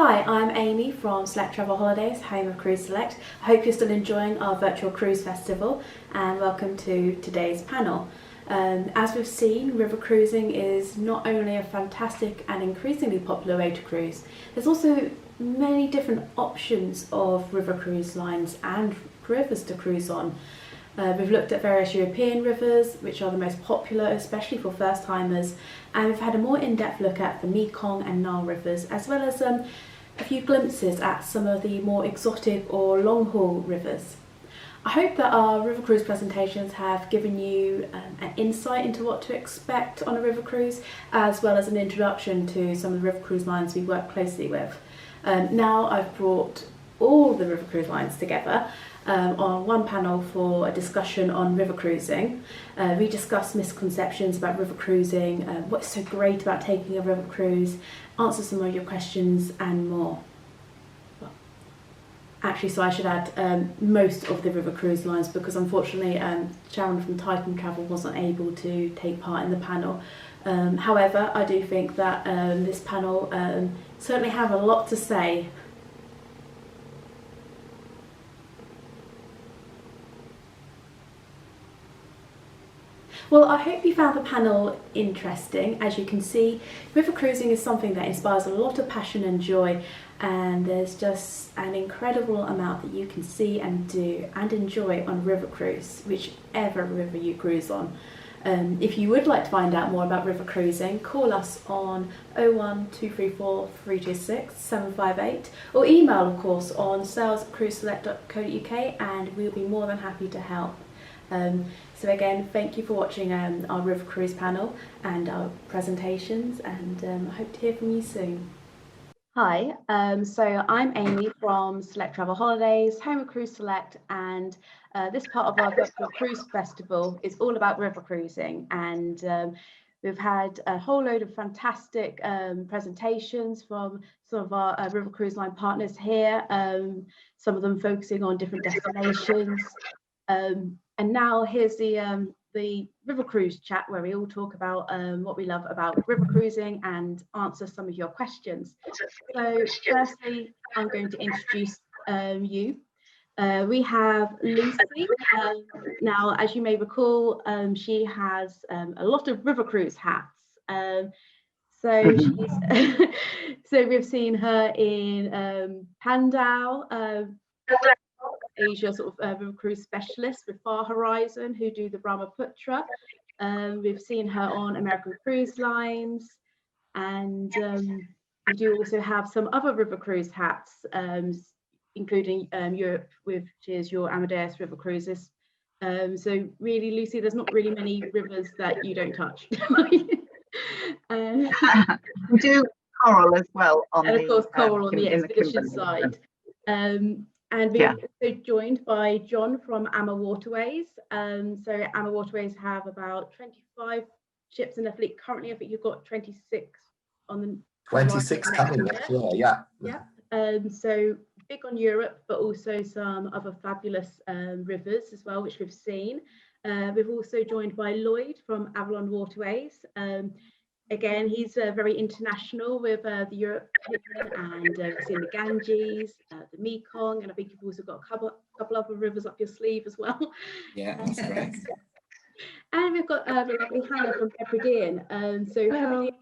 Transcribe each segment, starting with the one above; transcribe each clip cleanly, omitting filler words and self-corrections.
Hi, I'm Amy from Select Travel Holidays, home of Cruise Select. I hope you're still enjoying our virtual cruise festival and welcome to today's panel. As we've seen, river cruising is not only a fantastic and increasingly popular way to cruise, there's also many different options of river cruise lines and rivers to cruise on. We've looked at various European rivers, which are the most popular, especially for first-timers, and we've had a more in-depth look at the Mekong and Nile rivers, as well as a few glimpses at some of the more exotic or long-haul rivers. I hope that our river cruise presentations have given you an insight into what to expect on a river cruise, as well as an introduction to some of the river cruise lines we work closely with. Now I've brought all the river cruise lines together on one panel for a discussion on river cruising. We discuss misconceptions about river cruising, what's so great about taking a river cruise, answer some of your questions and more. Well, actually, so I should add most of the river cruise lines, because unfortunately Sharon from Titan Travel wasn't able to take part in the panel. However, I do think that this panel certainly have a lot to say. Well, I hope you found the panel interesting. As you can see, river cruising is something that inspires a lot of passion and joy, and there's just an incredible amount that you can see and do and enjoy on a river cruise, whichever river you cruise on. If you would like to find out more about river cruising, call us on 01234 326 758 or email, of course, on sales@cruiseselect.co.uk, and we'll be more than happy to help. So again, thank you for watching our river cruise panel and our presentations, and I hope to hear from you soon. Hi, so I'm Amy from Select Travel Holidays, home of Cruise Select, and this part of our virtual cruise festival is all about river cruising, and we've had a whole load of fantastic presentations from some of our river cruise line partners here, some of them focusing on different destinations. And now here's the river cruise chat, where we all talk about what we love about river cruising and answer some of your questions. So firstly, I'm going to introduce you. We have Lucy. Now, as you may recall, she has a lot of river cruise hats. So she's so we've seen her in Pandaw, Asia sort of river cruise specialist with Far Horizon, who do the Brahmaputra. We've seen her on American Cruise Lines, and we do also have some other river cruise hats, including Europe, which is your AmaWaterways River Cruises. So really, Lucy, there's not really many rivers that you don't touch. We do coral as well on and of course coral on the expedition side. And we're also joined by John from AmaWaterways. So AmaWaterways have about 25 ships in their fleet currently. I think you've got 26 on the 26 coming next year, yeah. So big on Europe, but also some other fabulous rivers as well, which we've seen. We've also joined by Lloyd from Avalon Waterways. Again, he's very international with the Europe, and we've seen the Ganges, the Mekong, and I think you've also got a couple other rivers up your sleeve as well. Yeah, that's correct. And we've got the lovely Hannah from Hebridean. So Hebridean,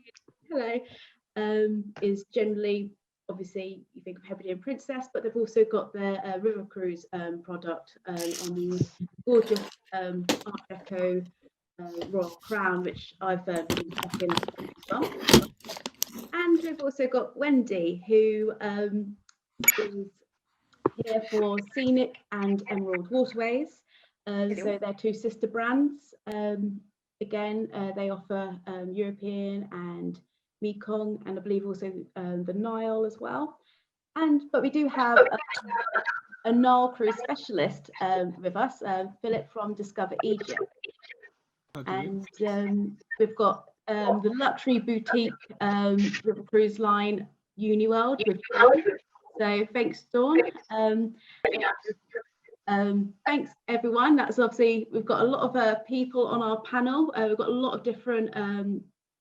hello, is generally, obviously, you think of Hebridean Princess, but they've also got their river cruise product on the gorgeous Art Deco Royal Crown, which I've been stuck in as well. And we've also got Wendy, who is here for Scenic and Emerald Waterways. So they're two sister brands. Again, they offer European and Mekong, and I believe also the Nile as well. But we do have a Nile cruise specialist with us, Philip from Discover Egypt. Okay. And we've got the luxury boutique river cruise line Uniworld with Dawn. So thanks, Dawn. Thanks everyone. That's obviously, we've got a lot of people on our panel. We've got a lot of different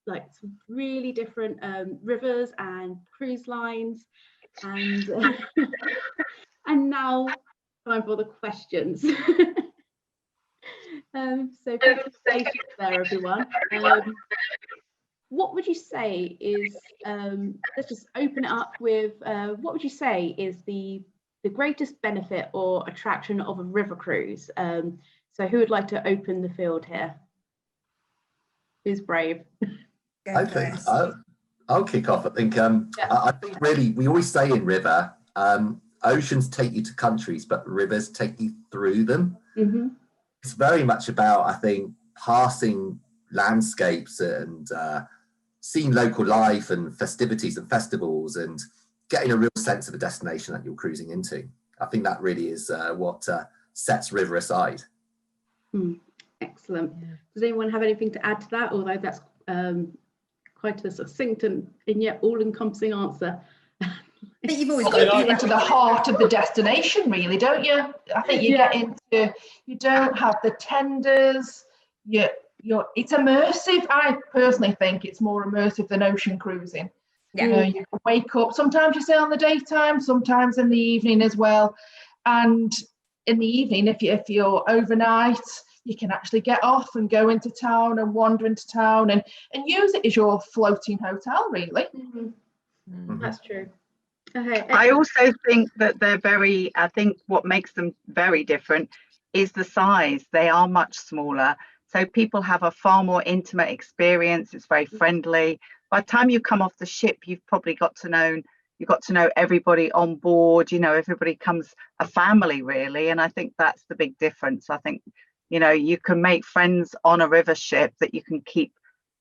like some really different rivers and cruise lines. And and now time for the questions. So congratulations there, everyone. What would you say is, let's just open it up with, what would you say is the greatest benefit or attraction of a river cruise? So who would like to open the field here? Who's brave? Okay, I'll kick off. I think I think really we always say in river, oceans take you to countries, but rivers take you through them. Mm-hmm. It's very much about, I think, passing landscapes and seeing local life and festivities and festivals and getting a real sense of a destination that you're cruising into. I think that really is what sets river aside. Excellent. Does anyone have anything to add to that? Although that's quite a succinct and yet all-encompassing answer. I think you've always got to get into the heart of the destination, really, don't you? I think you get into, you don't have the tenders, it's immersive. I personally think it's more immersive than ocean cruising. You know, you can wake up, sometimes you stay on the daytime, sometimes in the evening as well. And in the evening, if you're overnight, you can actually get off and go into town and wander into town and use it as your floating hotel, really. That's true. Okay. I also think that I think what makes them very different is the size. They are much smaller. So people have a far more intimate experience. It's very friendly. By the time you come off the ship, you've probably got to know everybody on board. You know, everybody comes a family, really. And I think that's the big difference. I think, you know, you can make friends on a river ship that you can keep.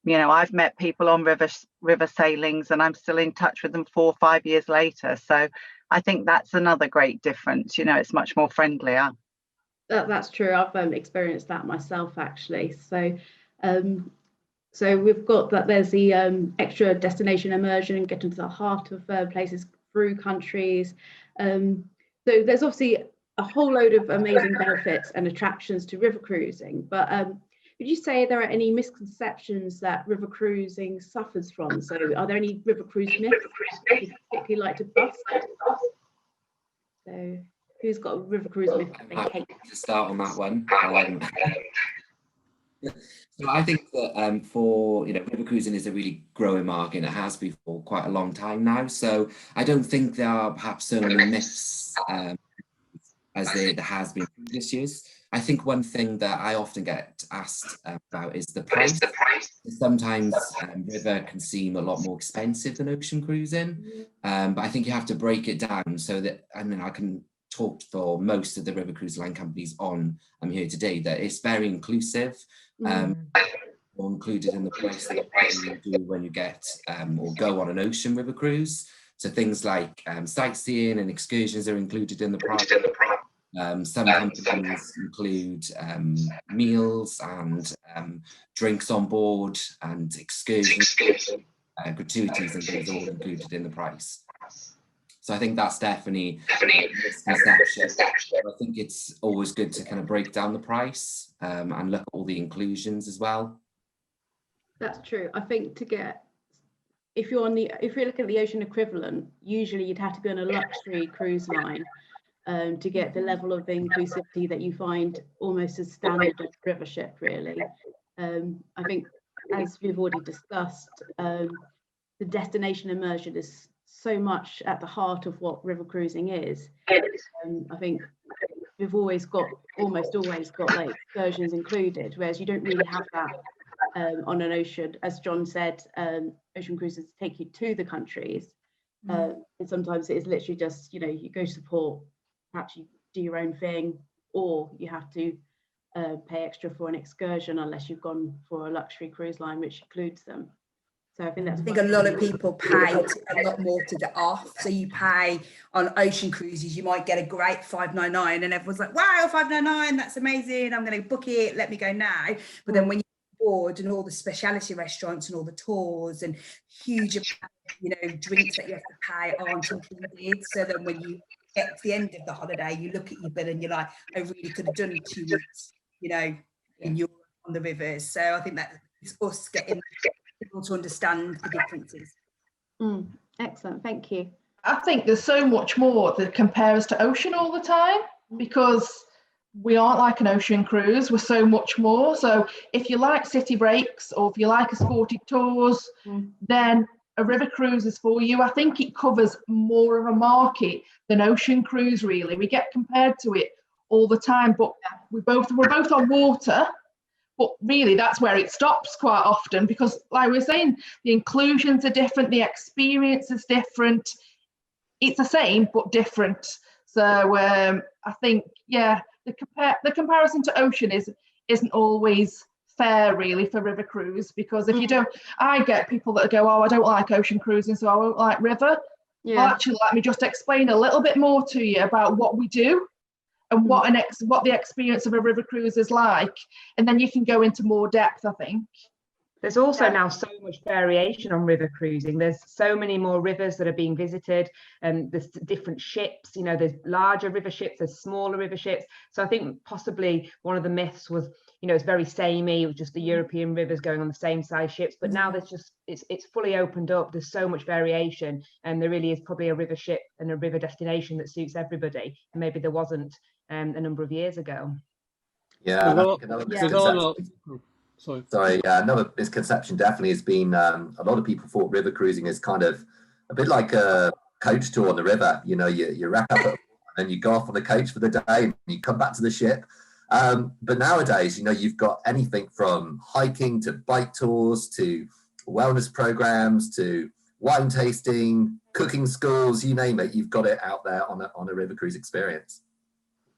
You know, I've met people on river sailings and I'm still in touch with them 4 or 5 years later. So I think that's another great difference. You know, it's much more friendlier. That's true. I've experienced that myself, actually. So so we've got that there's the extra destination immersion and getting to the heart of places through countries. So there's obviously a whole load of amazing benefits and attractions to river cruising, but would you say there are any misconceptions that river cruising suffers from? So are there any river cruise myths you'd particularly like to bust? So who's got a river cruise myth that they hate? To start on that one. So I think that for, you know, river cruising is a really growing market and it has been for quite a long time now. So I don't think there are perhaps so many myths as there has been previous years. I think one thing that I often get asked about is the price. Sometimes river can seem a lot more expensive than ocean cruising, but I think you have to break it down so that, I mean, I can talk for most of the river cruise line companies on here today, that it's very inclusive, or included in the price that you do when you get or go on an ocean river cruise. So things like sightseeing and excursions are included in the price. Some companies include meals and drinks on board and excursions, gratuities and things all included in the price. So I think that's definitely a misconception. I think it's always good to kind of break down the price and look at all the inclusions as well. That's true. I think if you're looking at the ocean equivalent, usually you'd have to be on a luxury cruise line to get the level of inclusivity that you find almost as standard as river ship, really. I think, as we've already discussed, the destination immersion is so much at the heart of what river cruising is. I think we've almost always got like excursions included, whereas you don't really have that on an ocean. As John said, ocean cruises take you to the countries, and sometimes it is literally just, you know, you go to port, perhaps you do your own thing, or you have to pay extra for an excursion unless you've gone for a luxury cruise line which includes them. So I think a lot of people pay a lot more to get off. So you pay on ocean cruises, you might get a great $5.99 and everyone's like, wow, $5.99, that's amazing, I'm going to book it, let me go now. But then when you're board and all the speciality restaurants and all the tours and huge, you know, drinks that you have to pay aren't included. So then when you get to the end of the holiday, you look at your bill and you're like, I really could have done 2 weeks, you know, in Europe on the rivers. So I think that it's us getting people to understand the differences. Excellent, thank you. I think there's so much more that compare us to ocean all the time, because we aren't like an ocean cruise. We're so much more. So if you like city breaks, or if you like escorted tours, then a river cruise is for you. I think it covers more of a market than ocean cruise, really. We get compared to it all the time, but we're both on water. But really, that's where it stops quite often, because like we were saying, the inclusions are different, the experience is different. It's the same, but different. So I think, yeah, the comparison to ocean isn't always fair, really, for river cruise, because if you don't, I get people that go, oh, I don't like ocean cruising, so I won't like river. Well, actually, let me just explain a little bit more to you about what we do and what the experience of a river cruise is like, and then you can go into more depth, I think. There's also now so much variation on river cruising. There's so many more rivers that are being visited, and there's different ships. You know, there's larger river ships, there's smaller river ships. So I think possibly one of the myths was, you know, it's very samey, with just the European rivers going on the same size ships. But now there's just, it's fully opened up. There's so much variation, and there really is probably a river ship and a river destination that suits everybody. And maybe there wasn't a number of years ago. Yeah, and I think another another misconception definitely has been a lot of people thought river cruising is kind of a bit like a coach tour on the river. You know, you wrap up and then you go off on the coach for the day and you come back to the ship. But nowadays, you know, you've got anything from hiking to bike tours to wellness programs to wine tasting, cooking schools, you name it. You've got it out there on a river cruise experience.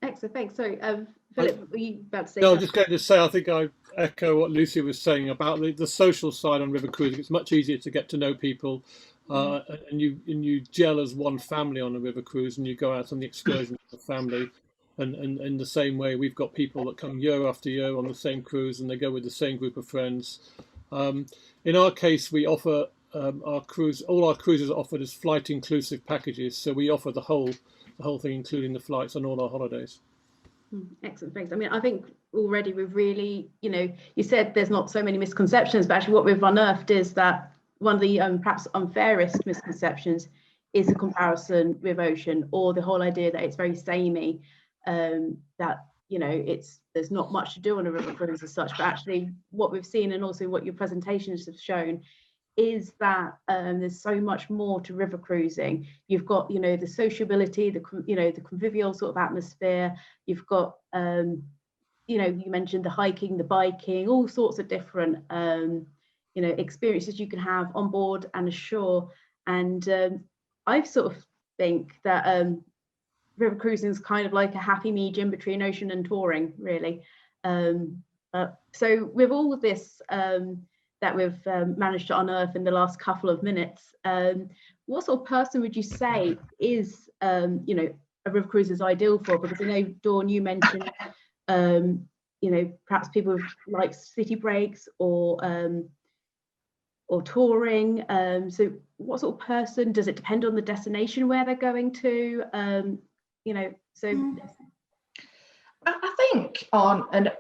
Excellent, thanks. So, Philip, were you about to say? No, I was just going to say, I think I echo what Lucy was saying about the social side on river cruising. It's much easier to get to know people, and you gel as one family on a river cruise, and you go out on the excursion with the family. And in the same way, we've got people that come year after year on the same cruise, and they go with the same group of friends. In our case, we offer all our cruises are offered as flight inclusive packages, so we offer the whole thing, including the flights on all our holidays. Excellent, thanks. I mean, I think already we've really, you know, you said there's not so many misconceptions, but actually what we've unearthed is that one of the perhaps unfairest misconceptions is the comparison with ocean, or the whole idea that it's very samey, that, you know, there's not much to do on a river cruise as such. But actually what we've seen, and also what your presentations have shown, is that there's so much more to river cruising. You've got, you know, the sociability, the convivial sort of atmosphere. You've got, you know, you mentioned the hiking, the biking, all sorts of different, you know, experiences you can have on board and ashore. And I sort of think that river cruising is kind of like a happy medium between ocean and touring, really. So with all of this that we've managed to unearth in the last couple of minutes, what sort of person would you say is, you know, a river cruise is ideal for? Because I know, Dawn, you mentioned, you know, perhaps people like city breaks or touring. So what sort of person, does it depend on the destination where they're going to? You know, so. I think on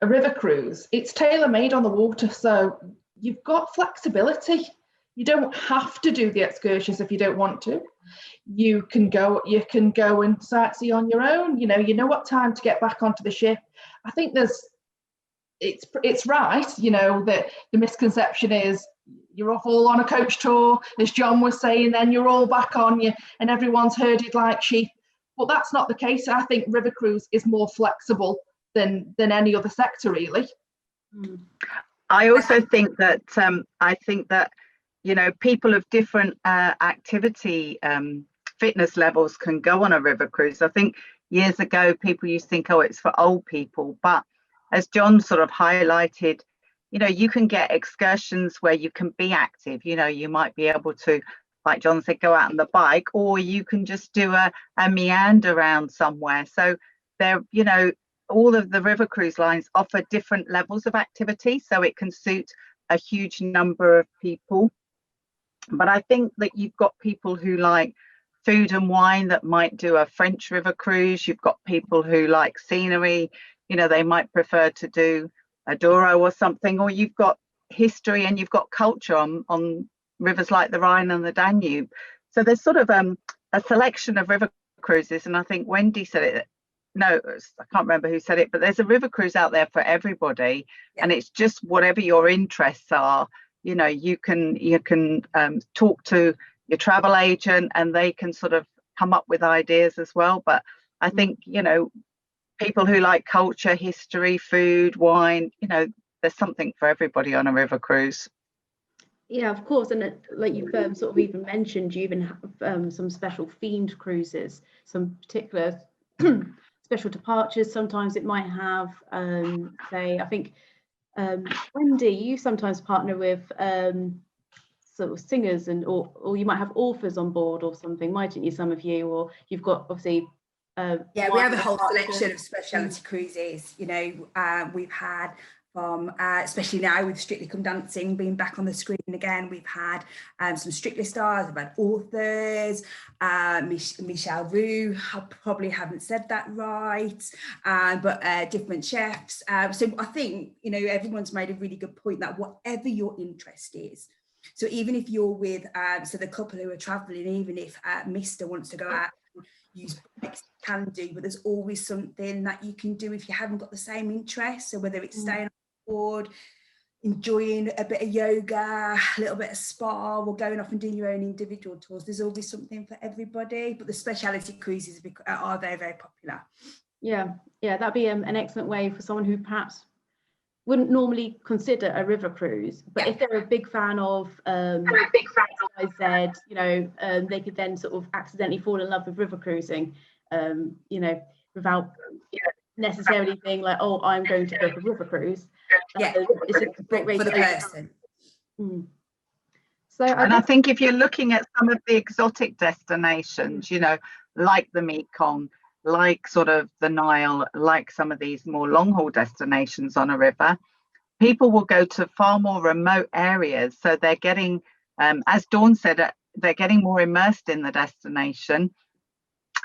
a river cruise, it's tailor-made on the water, so you've got flexibility. You don't have to do the excursions if you don't want to. You can go and sightsee on your own. You know what time to get back onto the ship. I think it's right, you know, that the misconception is you're off all on a coach tour, as John was saying, then you're all back on you and everyone's herded like sheep. But that's not the case. I think river cruise is more flexible than any other sector, really. I also think that you know, people of different activity fitness levels can go on a river cruise. I think years ago people used to think, oh, it's for old people, but as John sort of highlighted, you know, you can get excursions where you can be active. You know, you might be able to, like John said, go out on the bike, or you can just do a meander around somewhere. So there, you know, all of the river cruise lines offer different levels of activity, so it can suit a huge number of people. But I think that you've got people who like food and wine that might do a French river cruise. You've got people who like scenery, you know, they might prefer to do a Douro or something, or you've got history and you've got culture on rivers like the Rhine and the Danube. So there's sort of a selection of river cruises, and I think Wendy said it. No, I can't remember who said it, but there's a river cruise out there for everybody, and it's just whatever your interests are. You know, you can talk to your travel agent, and they can sort of come up with ideas as well. But I think, you know, people who like culture, history, food, wine, you know, there's something for everybody on a river cruise. Yeah, of course, and like you've sort of even mentioned, you even have some special themed cruises, some particular special departures. Sometimes it might have, say, I think, Wendy, you sometimes partner with sort of singers, and or you might have authors on board or something, mightn't you? Some of you, or you've got obviously. Yeah, we have a whole selection of specialty cruises. You know, we've had from, especially now with Strictly Come Dancing being back on the screen again, we've had some Strictly stars, we've had authors, Michelle Roux, I probably haven't said that right, but different chefs. So I think, you know, everyone's made a really good point that whatever your interest is, so even if you're with, so the couple who are traveling, even if Mr. wants to go out, use bikes, can do, but there's always something that you can do if you haven't got the same interest. So whether it's staying on board, enjoying a bit of yoga, a little bit of spa, or going off and doing your own individual tours, there's always something for everybody. But the speciality cruises are very, very popular. Yeah, that'd be an excellent way for someone who perhaps wouldn't normally consider a river cruise, but if they're a big fan of XYZ, you know, they could then sort of accidentally fall in love with river cruising, you know, without necessarily being like, oh, I'm going to book a river cruise. It's a great way for the person. So, and I think if you're looking at some of the exotic destinations, you know, like the Mekong, like sort of the Nile, like some of these more long haul destinations on a river, people will go to far more remote areas. So they're getting, as Dawn said, they're getting more immersed in the destination,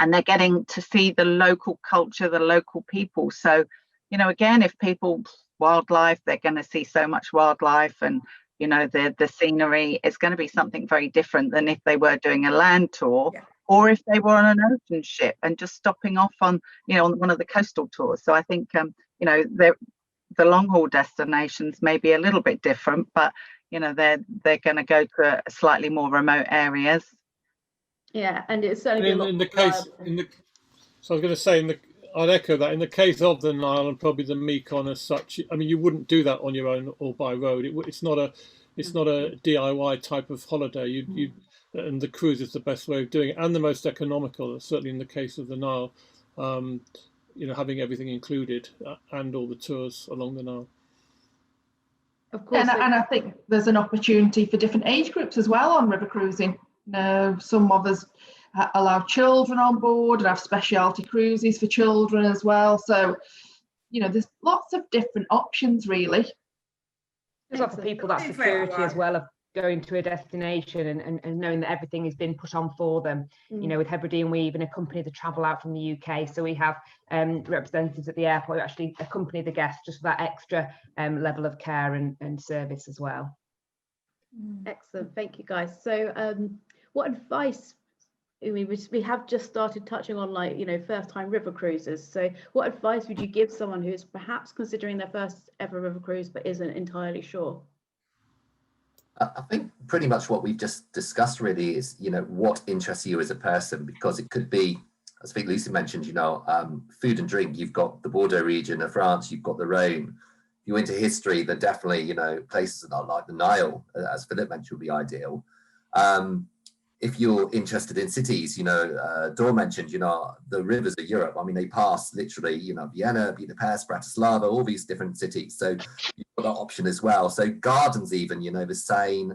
and they're getting to see the local culture, the local people. So, you know, again, if people, wildlife, they're going to see so much wildlife, and, you know, the scenery is going to be something very different than if they were doing a land tour. Or if they were on an ocean ship and just stopping off on, you know, on one of the coastal tours. So I think, you know, the long haul destinations may be a little bit different, but, you know, they're going to go to slightly more remote areas. Yeah, and it's certainly so I was going to say, I'd echo that. In the case of the Nile and probably the Mekong as such, I mean, you wouldn't do that on your own or by road. It's not a DIY type of holiday. And the cruise is the best way of doing it, and the most economical, certainly in the case of the Nile, you know, having everything included and all the tours along the Nile. Of course. And I think there's an opportunity for different age groups as well on river cruising. You know, some of us allow children on board and have specialty cruises for children as well. So, you know, there's lots of different options, really. There's lots of people that security as well of going to a destination and knowing that everything has been put on for them. You know, with Hebridean, we even accompany the travel out from the UK, so we have representatives at the airport who actually accompany the guests just for that extra level of care and service as well. Excellent, thank you guys. So what advice, I mean, we have just started touching on, like, you know, first time river cruises, so what advice would you give someone who is perhaps considering their first ever river cruise but isn't entirely sure? I think pretty much what we've just discussed really is, you know, what interests you as a person, because it could be, as I think Lucy mentioned, you know, food and drink. You've got the Bordeaux region of France, you've got the Rhone. If you're into history, then definitely, you know, places that are like the Nile, as Philip mentioned, would be ideal. If you're interested in cities, you know, Dawn mentioned, you know, the rivers of Europe. I mean, they pass literally, you know, Vienna, Budapest, Bratislava, all these different cities. So you've got that option as well. So gardens even, you know, the Seine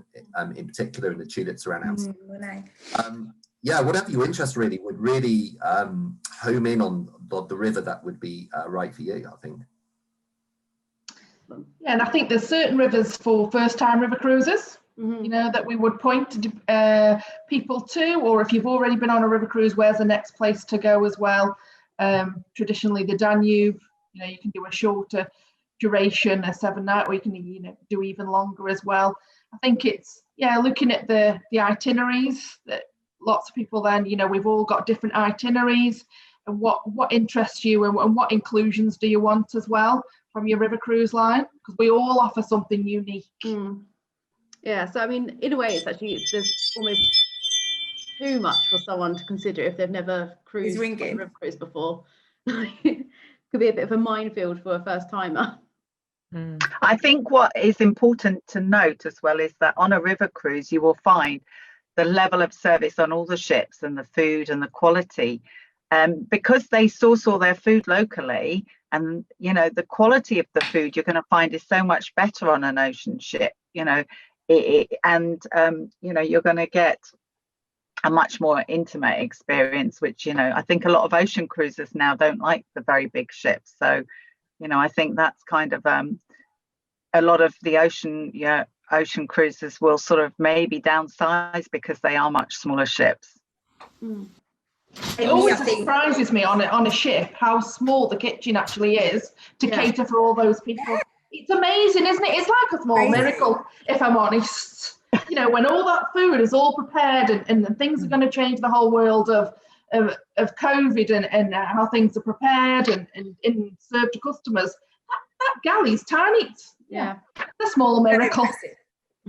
in particular, and the tulips around Amsterdam. Yeah, whatever your interest really would really home in on the river that would be right for you, I think. Yeah, and I think there's certain rivers for first-time river cruises, you know, that we would point to people to, or if you've already been on a river cruise, where's the next place to go as well. Traditionally, the Danube, you know, you can do a shorter duration, a 7-night, or you can, you know, do even longer as well. I think it's, yeah, looking at the itineraries that lots of people then, you know, we've all got different itineraries, and what interests you, and what inclusions do you want as well from your river cruise line, because we all offer something unique. Yeah, so I mean, in a way, it's actually, there's almost too much for someone to consider if they've never cruised on a river cruise before. Could be a bit of a minefield for a first timer. I think what is important to note as well is that on a river cruise, you will find the level of service on all the ships and the food and the quality, because they source all their food locally, and you know, the quality of the food you're going to find is so much better on an ocean ship, you know, you know, you're going to get a much more intimate experience, which, you know, I think a lot of ocean cruisers now don't like the very big ships. So, you know, I think that's kind of a lot of the ocean cruisers will sort of maybe downsize because they are much smaller ships. It always surprises me on a ship how small the kitchen actually is to cater for all those people. It's amazing, isn't it? It's like a small miracle, if I'm honest. You know, when all that food is all prepared, and things are going to change the whole world of COVID, and how things are prepared and served to customers. That galley's tiny. Yeah, a small miracle.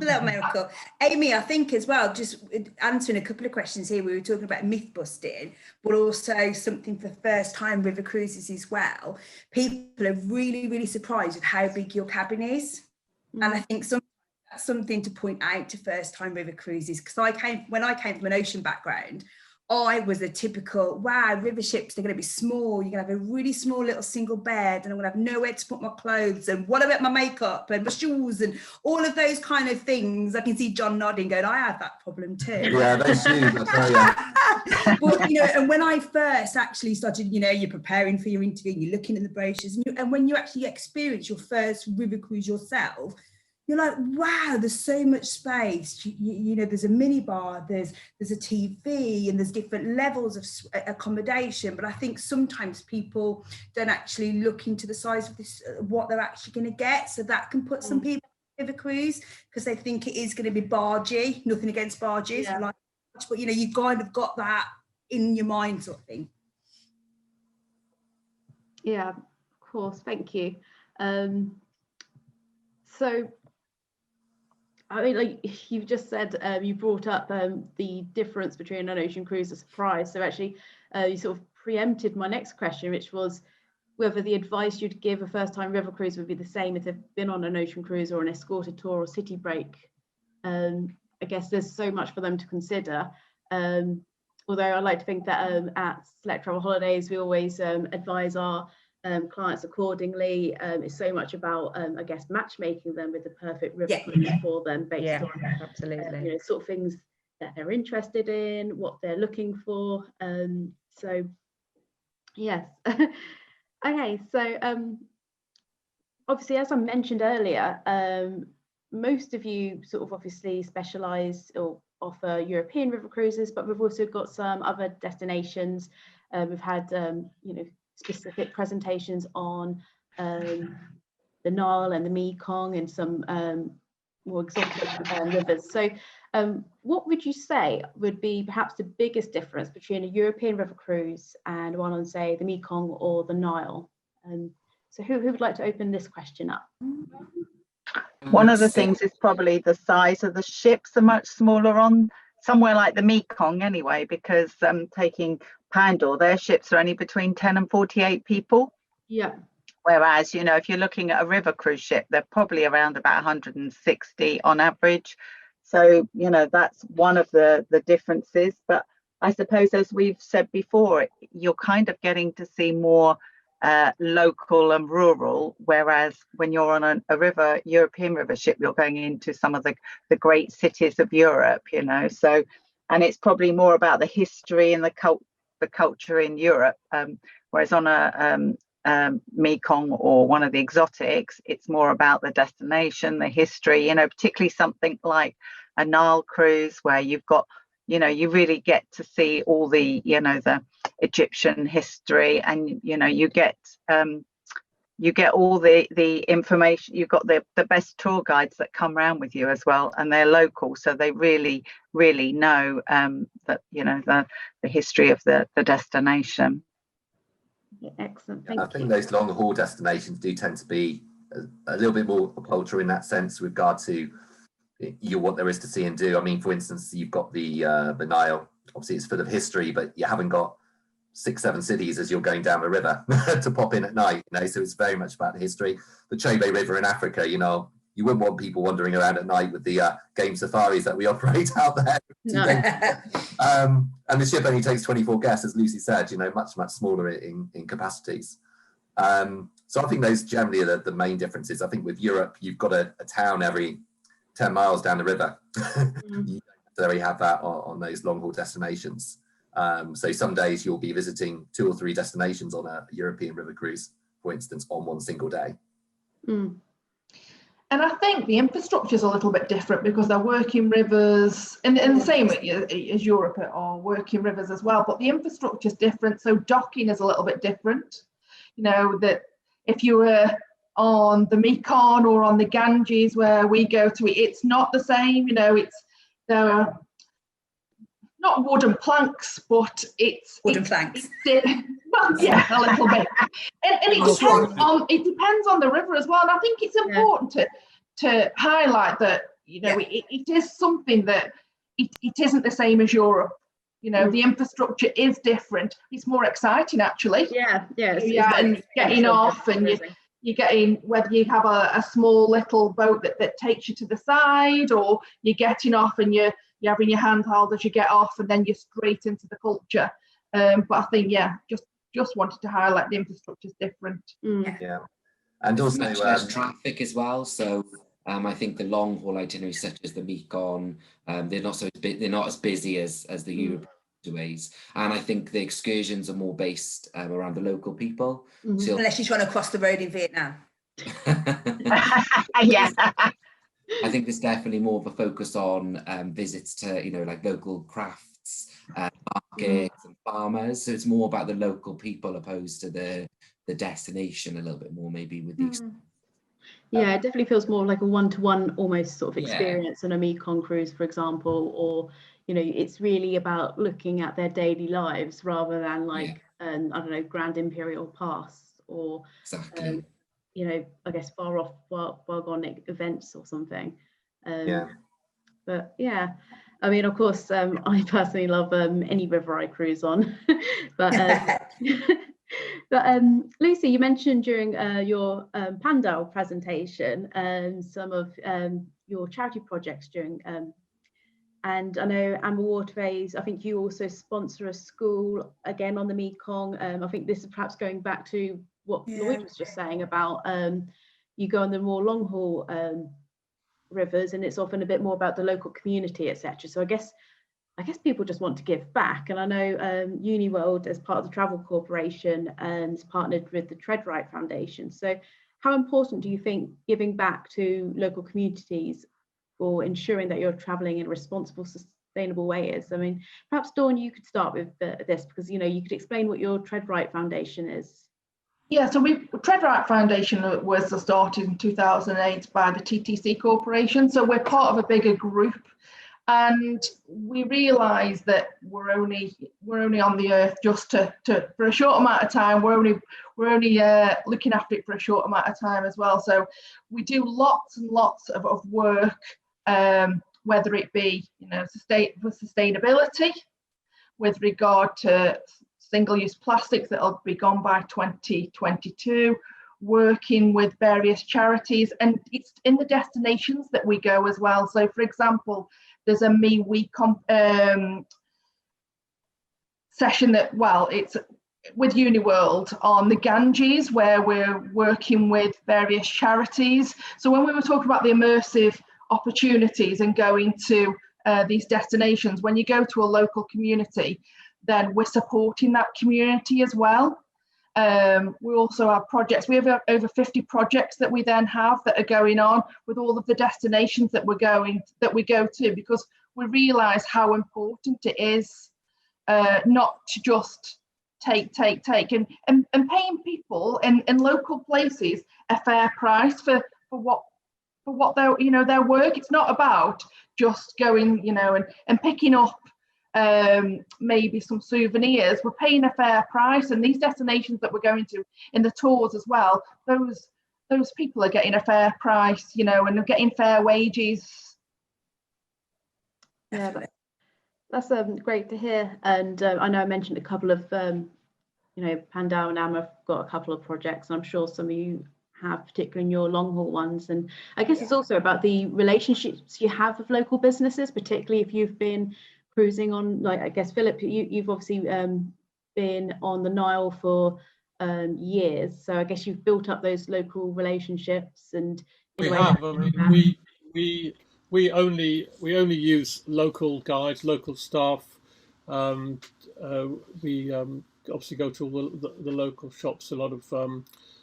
A little miracle. Amy, I think as well, just answering a couple of questions here, we were talking about myth busting, but also something for first time river cruises as well. People are really, really surprised with how big your cabin is. And I think that's something to point out to first time river cruises, because when I came from an ocean background, I was a typical, wow, river ships, they're going to be small. You're going to have a really small little single bed, and I'm going to have nowhere to put my clothes, and what about my makeup and my shoes and all of those kind of things. I can see John nodding, going, I have that problem too. Yeah, those shoes, I tell you. But, you know, and when I first actually started, you know, you're preparing for your interview, and you're looking at the brochures, and when you actually experience your first river cruise yourself, you're like, wow, there's so much space. You know, there's a minibar, there's a TV, and there's different levels of accommodation. But I think sometimes people don't actually look into the size of this, what they're actually going to get. So that can put some people in a cruise because they think it is going to be bargey. Nothing against barges, but you know, you've kind of got that in your mind, sort of thing. Yeah, of course. Thank you. So, I mean, like you've just said, you brought up the difference between an ocean cruise and surprise. So actually, you sort of preempted my next question, which was whether the advice you'd give a first-time river cruise would be the same if they've been on an ocean cruise or an escorted tour or city break. I guess there's so much for them to consider. Although I like to think that at Select Travel Holidays, we always advise our clients accordingly. It's so much about I guess matchmaking them with the perfect river cruise for them based on absolutely you know, sort of things that they're interested in, what they're looking for. So yes. Okay, so obviously, as I mentioned earlier, most of you sort of obviously specialize or offer European river cruises, but we've also got some other destinations. We've had you know, specific presentations on the Nile and the Mekong and some more exotic rivers. So what would you say would be perhaps the biggest difference between a European river cruise and one on, say, the Mekong or the Nile? So who would like to open this question up? One of the things is probably the size of the ships are much smaller on somewhere like the Mekong anyway, because taking Pandaw, their ships are only between 10 and 48 people. Yeah. Whereas, you know, if you're looking at a river cruise ship, they're probably around about 160 on average. So, you know, that's one of the differences. But I suppose, as we've said before, you're kind of getting to see more local and rural, whereas when you're on a European river ship, you're going into some of the great cities of Europe, you know. So, and it's probably more about the history and the culture in Europe, whereas on a Mekong or one of the exotics, it's more about the destination, the history, you know, particularly something like a Nile cruise where you've got, you know, you really get to see all the, you know, the Egyptian history, and, you know, you get you get all the information. You've got the best tour guides that come around with you as well, and they're local, so they really know that, you know, the history of the destination. Yeah, excellent. I Thank think you. those long haul destinations do tend to be a little bit more cultural in that sense with regard to what there is to see and do. I mean, for instance, you've got the Nile. Obviously, it's full of history, but you haven't got 6-7 cities as you're going down the river to pop in at night. You know, so it's very much about the history. The Chobe River in Africa, you know, you wouldn't want people wandering around at night with the game safaris that we operate out there. No. And the ship only takes 24 guests, as Lucy said, you know, much smaller in capacities. So I think those generally are the main differences. I think with Europe, you've got a town every 10 miles down the river. You don't necessarily have that on those long haul destinations. So some days you'll be visiting 2 or 3 destinations on a European river cruise, for instance, on one single day. And I think the infrastructure is a little bit different because they're working rivers, and the same as Europe are working rivers as well, but the infrastructure is different. So docking is a little bit different. You know, that if you were on the Mekong or on the Ganges where we go to, it's not the same. You know, there are not wooden planks, but it's Wooden planks. Well, yeah, a little bit. And it depends on the river as well. And I think it's important to highlight that, you know, it is something that it isn't the same as Europe. You know, the infrastructure is different. It's more exciting, actually. And getting off, and you're getting, whether you have a small little boat that takes you to the side, or you're getting off and you're having your hand held as you get off, and then you're straight into the culture. But I think, just wanted to highlight the infrastructure is different. Yeah, and also much less traffic as well. So I think the long haul itineraries, such as the Mekong, they're not as busy as the European ways. And I think the excursions are more based around the local people. So unless you're trying to cross the road in Vietnam. I think there's definitely more of a focus on visits to, you know, like local crafts, markets and farmers. So it's more about the local people opposed to the destination a little bit more, maybe with the Yeah, it definitely feels more like a one-to-one almost sort of experience on a Mekong cruise, for example, or, you know, it's really about looking at their daily lives rather than like, I don't know, Grand Imperial Pass or, exactly. you know, I guess far off, far gone events or something. But yeah, I mean, of course, I personally love any river I cruise on, but but Lucy, you mentioned during your Pandaw presentation some of your charity projects during, and I know AmaWaterways, I think you also sponsor a school again on the Mekong. I think this is perhaps going back to what Lloyd was just saying about you go on the more long haul rivers, and it's often a bit more about the local community, etc. So I guess people just want to give back, and I know Uniworld, as part of the Travel Corporation, has partnered with the Treadright Foundation. So how important do you think giving back to local communities for ensuring that you're traveling in a responsible, sustainable way is? I mean, perhaps Dawn, you could start with this, because, you know, you could explain what your Treadright Foundation is. Yeah, so Treadright Foundation was started in 2008 by the TTC Corporation. So we're part of a bigger group, and we realise that we're only on the earth just to for a short amount of time. We're only looking after it for a short amount of time as well. So we do lots and lots of work, whether it be, you know, sustainability, with regard to single-use plastics that'll be gone by 2022, working with various charities, and it's in the destinations that we go as well. So, for example, there's a session that, well, it's with Uniworld on the Ganges, where we're working with various charities. So when we were talking about the immersive opportunities and going to these destinations, when you go to a local community, then we're supporting that community as well. We also have projects. We have over 50 projects that we then have that are going on with all of the destinations that we go to, because we realise how important it is not to just take, and paying people in local places a fair price for what their, you know, their work. It's not about just going, you know, and picking up maybe some souvenirs. We're paying a fair price, and these destinations that we're going to in the tours as well, those people are getting a fair price, you know, and they're getting fair wages. Yeah, that's great to hear. And I know I mentioned a couple of you know, Pandaw and Am have got a couple of projects, and I'm sure some of you have, particularly in your long haul ones. And I guess it's also about the relationships you have with local businesses, particularly if you've been cruising on, like, I guess, Philip, you've obviously been on the Nile for years, so I guess you've built up those local relationships. And we have. I mean, we only use local guides, local staff. We obviously go to all the local shops, a lot of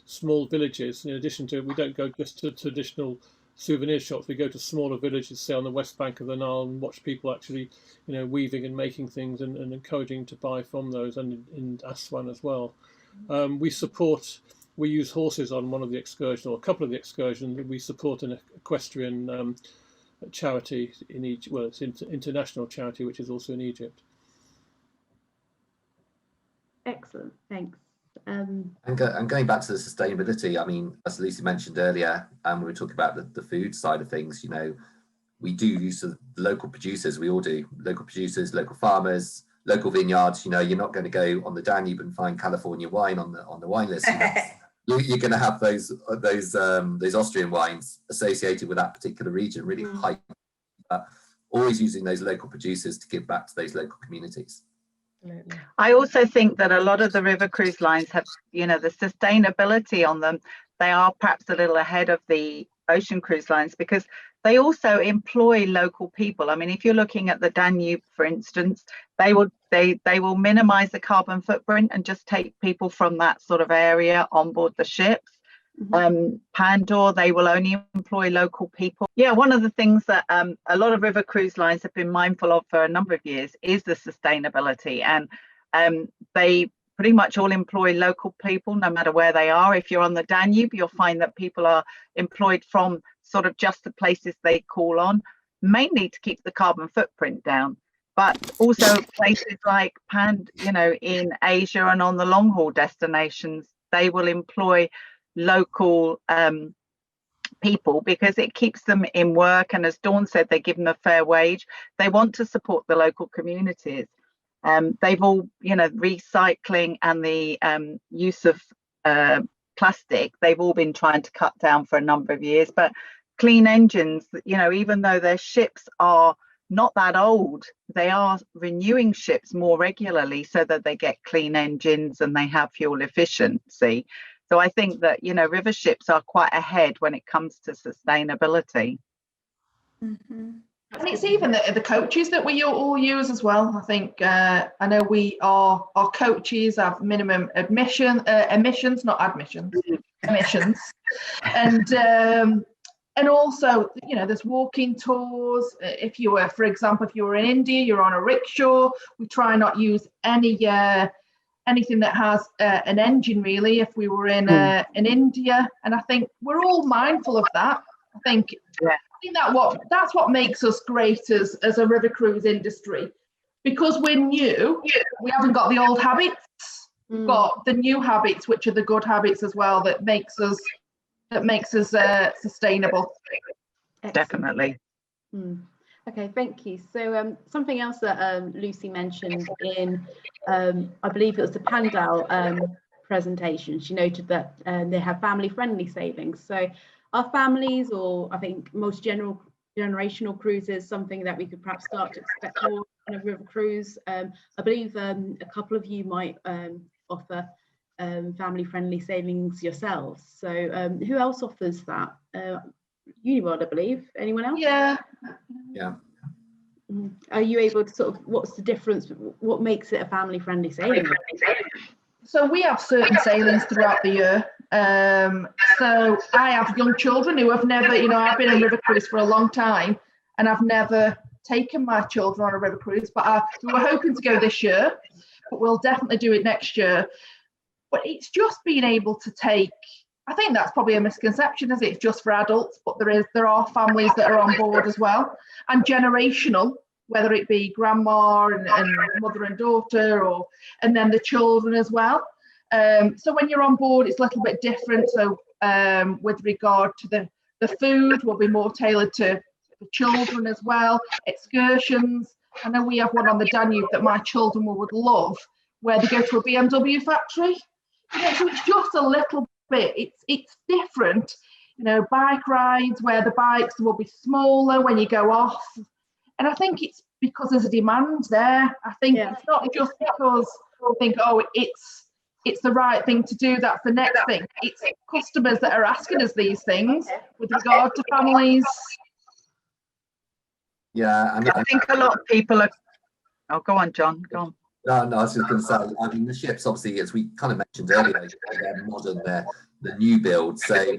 small villages. In addition to, we don't go just to traditional souvenir shops. We go to smaller villages, say on the west bank of the Nile, and watch people actually, you know, weaving and making things, and encouraging to buy from those, and in Aswan as well. We use horses on one of the excursions, or a couple of the excursions. We support an equestrian charity in Egypt. Well, it's an international charity, which is also in Egypt. Excellent, thanks. And going back to the sustainability, I mean, as Lucy mentioned earlier, we were talking about the food side of things. You know, we do use the local producers. We all do. Local producers, local farmers, local vineyards. You know, you're not going to go on the Danube and find California wine on the wine list. You know? You're going to have those Austrian wines associated with that particular region, really high. Always using those local producers to give back to those local communities. I also think that a lot of the river cruise lines have, you know, the sustainability on them. They are perhaps a little ahead of the ocean cruise lines, because they also employ local people. I mean, if you're looking at the Danube, for instance, they will minimize the carbon footprint and just take people from that sort of area on board the ships. Pandaw, they will only employ local people. Yeah, one of the things that a lot of river cruise lines have been mindful of for a number of years is the sustainability, and they pretty much all employ local people no matter where they are. If you're on the Danube, you'll find that people are employed from sort of just the places they call on, mainly to keep the carbon footprint down, but also places like in Asia and on the long haul destinations, they will employ local people because it keeps them in work, and as Dawn said, they give them a fair wage. They want to support the local communities. They've all, recycling and the use of plastic, they've all been trying to cut down for a number of years. But clean engines, even though their ships are not that old, they are renewing ships more regularly so that they get clean engines and they have fuel efficiency. So I think that, river ships are quite ahead when it comes to sustainability. Mm-hmm. And it's even the coaches that we all use as well. I think, I know our coaches have minimum emissions, and also, there's walking tours. If you were, for example, if you were in India, you're on a rickshaw. We try not use anything that has an engine, really, if we were in India. And I think we're all mindful of that. I think that's what makes us great as a river cruise industry, because we're new. We haven't got the old habits. We've got the new habits, which are the good habits as well, that makes us sustainable. Definitely. Okay, thank you. So something else that Lucy mentioned in, I believe it was the Pandaw presentation, she noted that they have family-friendly savings. So are families, or I think most generational cruises, something that we could perhaps start to expect more on a river cruise? I believe a couple of you might offer family-friendly savings yourselves. So who else offers that? Uniworld, I believe. Anyone else? Yeah. Are you able to sort of, what's the difference? What makes it a family-friendly sailing? So we have certain sailings throughout the year. So I have young children who have never, I've been on river cruise for a long time, and I've never taken my children on a river cruise, but we were hoping to go this year. but we'll definitely do it next year. But it's just being able to take, I think that's probably a misconception, is it's just for adults, but there are families that are on board as well, and generational, whether it be grandma and mother and daughter, and then the children as well. So when you're on board, it's a little bit different. So with regard to the food will be more tailored to the children as well. Excursions. I know we have one on the Danube that my children would love, where they go to a BMW factory. So it's just a little bit, it's different. Bike rides where the bikes will be smaller when you go off. And I think it's because there's a demand there. I think it's not just because we think, oh, it's the right thing to do, that's the next thing. It's customers that are asking us these things with regard to families. Yeah, and I think a lot of people are. Oh, go on, John. Go on. No, I was just going to say, I mean, the ships, obviously, as we kind of mentioned earlier, they're modern, they're the new build. So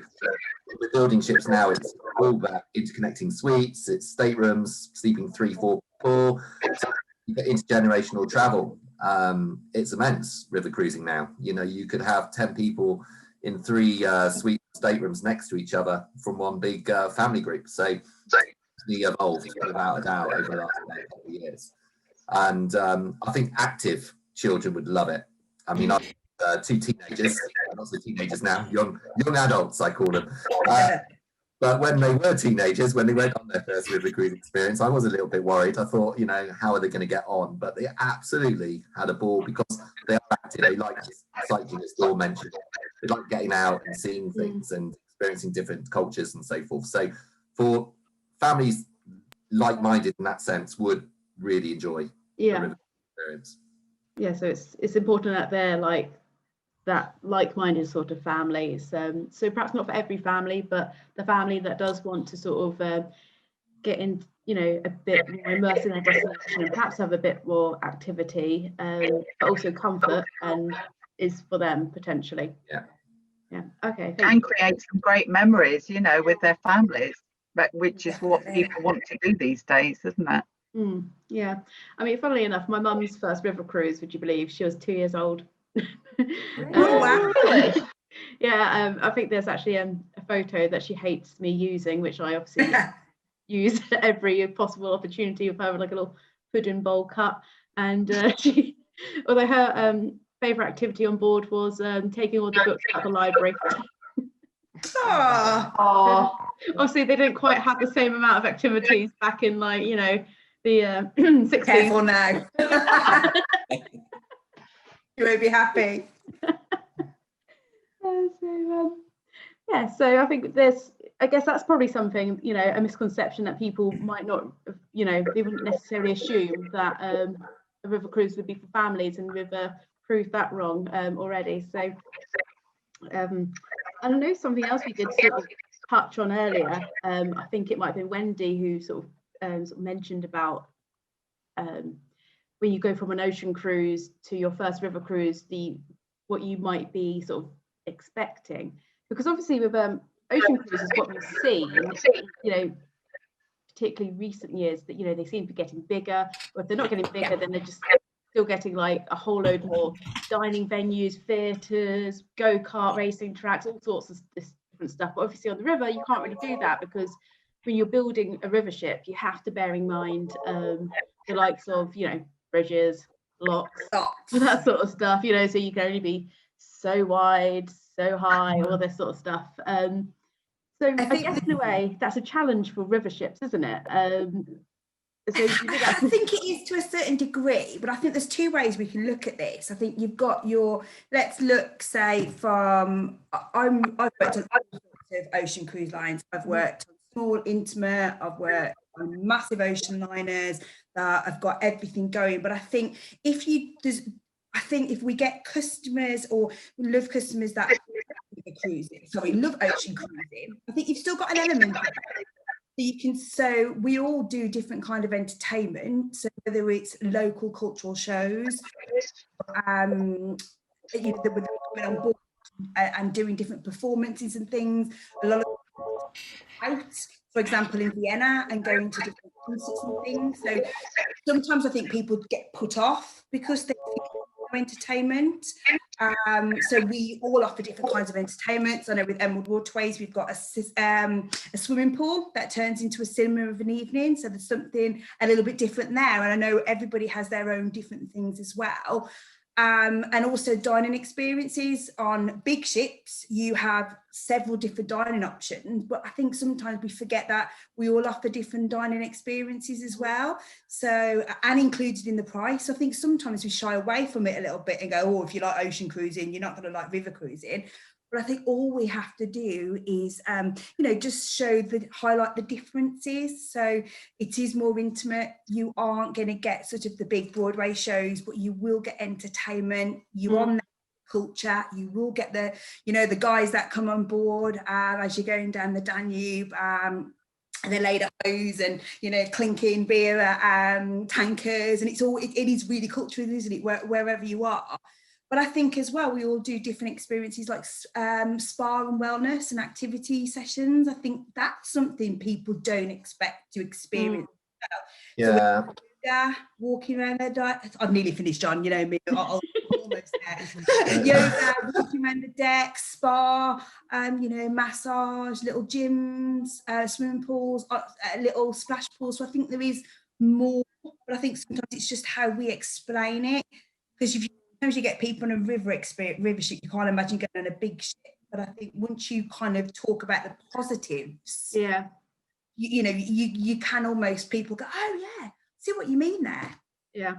we're building ships now, it's all about interconnecting suites, it's staterooms, sleeping 3, 4 people. So you get intergenerational travel. It's immense, river cruising now. You could have 10 people in 3 suite staterooms next to each other from one big family group. So the evolved without a doubt over the last couple of years. And I think active children would love it. I mean, I've 2 teenagers, not so teenagers now, young adults, I call them. But when they were teenagers, when they went on their first river cruise experience, I was a little bit worried. I thought, how are they going to get on? But they absolutely had a ball because they are active. They like cycling, as Dawn mentioned. They like getting out and seeing things and experiencing different cultures and so forth. So for families like-minded in that sense would really enjoy the river experience. Yeah, so it's important that they're like that like-minded sort of families. So perhaps not for every family, but the family that does want to sort of get in, a bit more immersed in their destination and perhaps have a bit more activity, but also comfort, and is for them potentially. Yeah. Okay. And create some great memories, with their families, which is what people want to do these days, isn't it? Yeah. I mean, funnily enough, my mum's first river cruise, would you believe, she was 2 years old. Oh, wow. Really? Yeah, I think there's actually a photo that she hates me using, which I obviously use every possible opportunity of her, like a little pudding bowl cut. And she, although her favourite activity on board was taking all the books out of the library. Oh. Obviously, they didn't quite have the same amount of activities back in, like, the 60s. Careful now. You won't be happy. So I think I guess that's probably something, a misconception that people might not, they wouldn't necessarily assume that a river cruise would be for families, and river proved that wrong already. So I know something else we did sort of touch on earlier. I think it might have been Wendy who sort of mentioned about when you go from an ocean cruise to your first river cruise, what you might be sort of expecting, because obviously with ocean cruises, what we've seen, particularly recent years, that they seem to be getting bigger, or if they're not getting bigger, then they're just still getting like a whole load more dining venues, theatres, go-kart racing tracks, all sorts of this different stuff. But obviously on the river, you can't really do that, because when you're building a river ship, you have to bear in mind the likes of, bridges, locks, that sort of stuff, so you can only be so wide, so high, all this sort of stuff. So I guess in a way, that's a challenge for river ships, isn't it? So I think it is to a certain degree, but I think there's 2 ways we can look at this. I think you've got let's look, say, from, I've worked on all sorts of ocean cruise lines. I've worked on small, intimate, I've worked on massive ocean liners that have got everything going. But I think if we get customers, or love customers that love ocean cruising, I think you've still got an element of that. So we all do different kind of entertainment. So whether it's local cultural shows, coming on board and doing different performances and things. A lot of out, for example, in Vienna, and going to different concerts and things. So sometimes I think people get put off because they entertainment. So we all offer different kinds of entertainments. I know with AmaWaterways, we've got a swimming pool that turns into a cinema of an evening. So there's something a little bit different there. And I know everybody has their own different things as well. And also dining experiences. On big ships, you have several different dining options, but I think sometimes we forget that we all offer different dining experiences as well. So, and included in the price. I think sometimes we shy away from it a little bit and go, oh, if you like ocean cruising, you're not going to like river cruising. But I think all we have to do is, just highlight the differences. So it is more intimate. You aren't going to get sort of the big Broadway shows, but you will get entertainment. You're on the culture. You will get the guys that come on board as you're going down the Danube. And they laid up hose and clinking beer tankers, and it is really cultural, isn't it, wherever you are. But I think as well, we all do different experiences like spa and wellness and activity sessions. I think that's something people don't expect to experience. Yeah. So walking around there, I've nearly finished, John, you know me, I'm almost there. Yoga, walking around the deck, spa, massage, little gyms, swimming pools, little splash pools. So I think there is more, but I think sometimes it's just how we explain it. Because sometimes you get people on a river ship, you can't imagine going on a big ship. But I think once you kind of talk about the positives, you can almost, people go, oh yeah, see what you mean there. Yeah,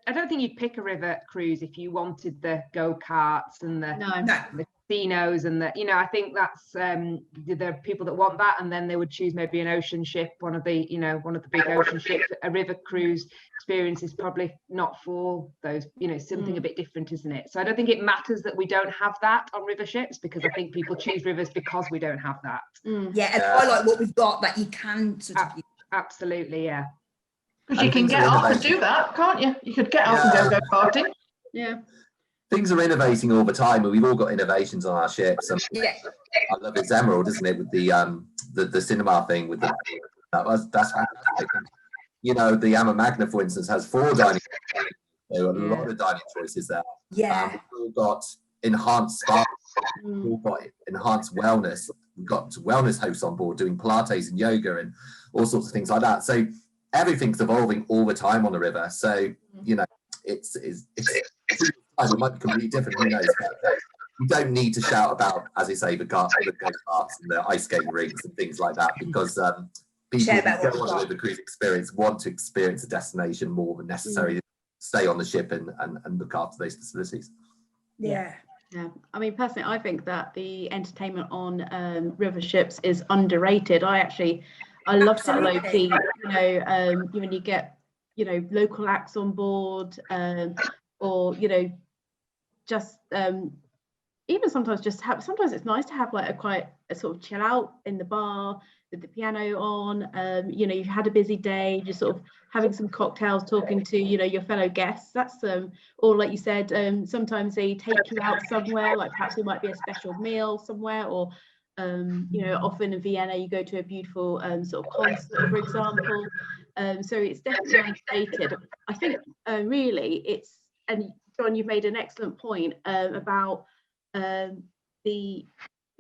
I don't think you'd pick a river cruise if you wanted the go-karts and the casinos and I think that's there are people that want that, and then they would choose maybe an ocean ship, one of the big ocean ships. A river cruise experience is probably not for those, something a bit different, isn't it? So I don't think it matters that we don't have that on river ships, because I think people choose rivers because we don't have that. Yeah, and I like what we've got that you can sort of use. Absolutely, yeah. Because you can get off and do that, can't you? You could get off and go karting. Yeah. Things are innovating all the time, and we've all got innovations on our ships. And I love it's Emerald, isn't it, with the cinema thing with that's fantastic. The AmaMagna, for instance, has 4 dining. So a lot of dining choices there. Yeah. We've all got enhanced spa, we've all got enhanced wellness. We've got wellness hosts on board doing Pilates and yoga and all sorts of things like that. So everything's evolving all the time on the river. So it's it might be completely different, who knows, but you don't need to shout about, as I say, the go-karts and the ice skating rinks and things like that, because people who go on a river cruise experience want to experience a destination more than necessary, stay on the ship and look after those facilities. Yeah. I mean, personally, I think that the entertainment on river ships is underrated. I love that low key, when you get, local acts on board, or, just even sometimes sometimes it's nice to have like a sort of chill out in the bar with the piano on. You've had a busy day, just sort of having some cocktails, talking to your fellow guests. That's or like you said, sometimes they take you out somewhere, like perhaps there might be a special meal somewhere, or often in Vienna you go to a beautiful sort of concert, for example. So it's definitely understated. I think really it's, and John, you've made an excellent point about the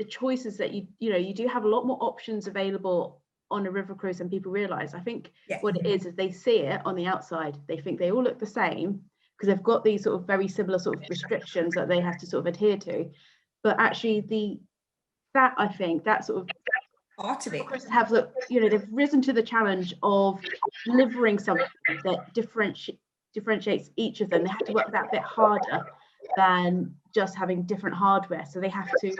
choices that you do have a lot more options available on a river cruise than people realise. I think what it is they see it on the outside, they think they all look the same because they've got these sort of very similar sort of restrictions that they have to sort of adhere to. But actually I think that sort of part of it have they've risen to the challenge of delivering something that differentiates each of them. They have to work that bit harder than just having different hardware. So they have to,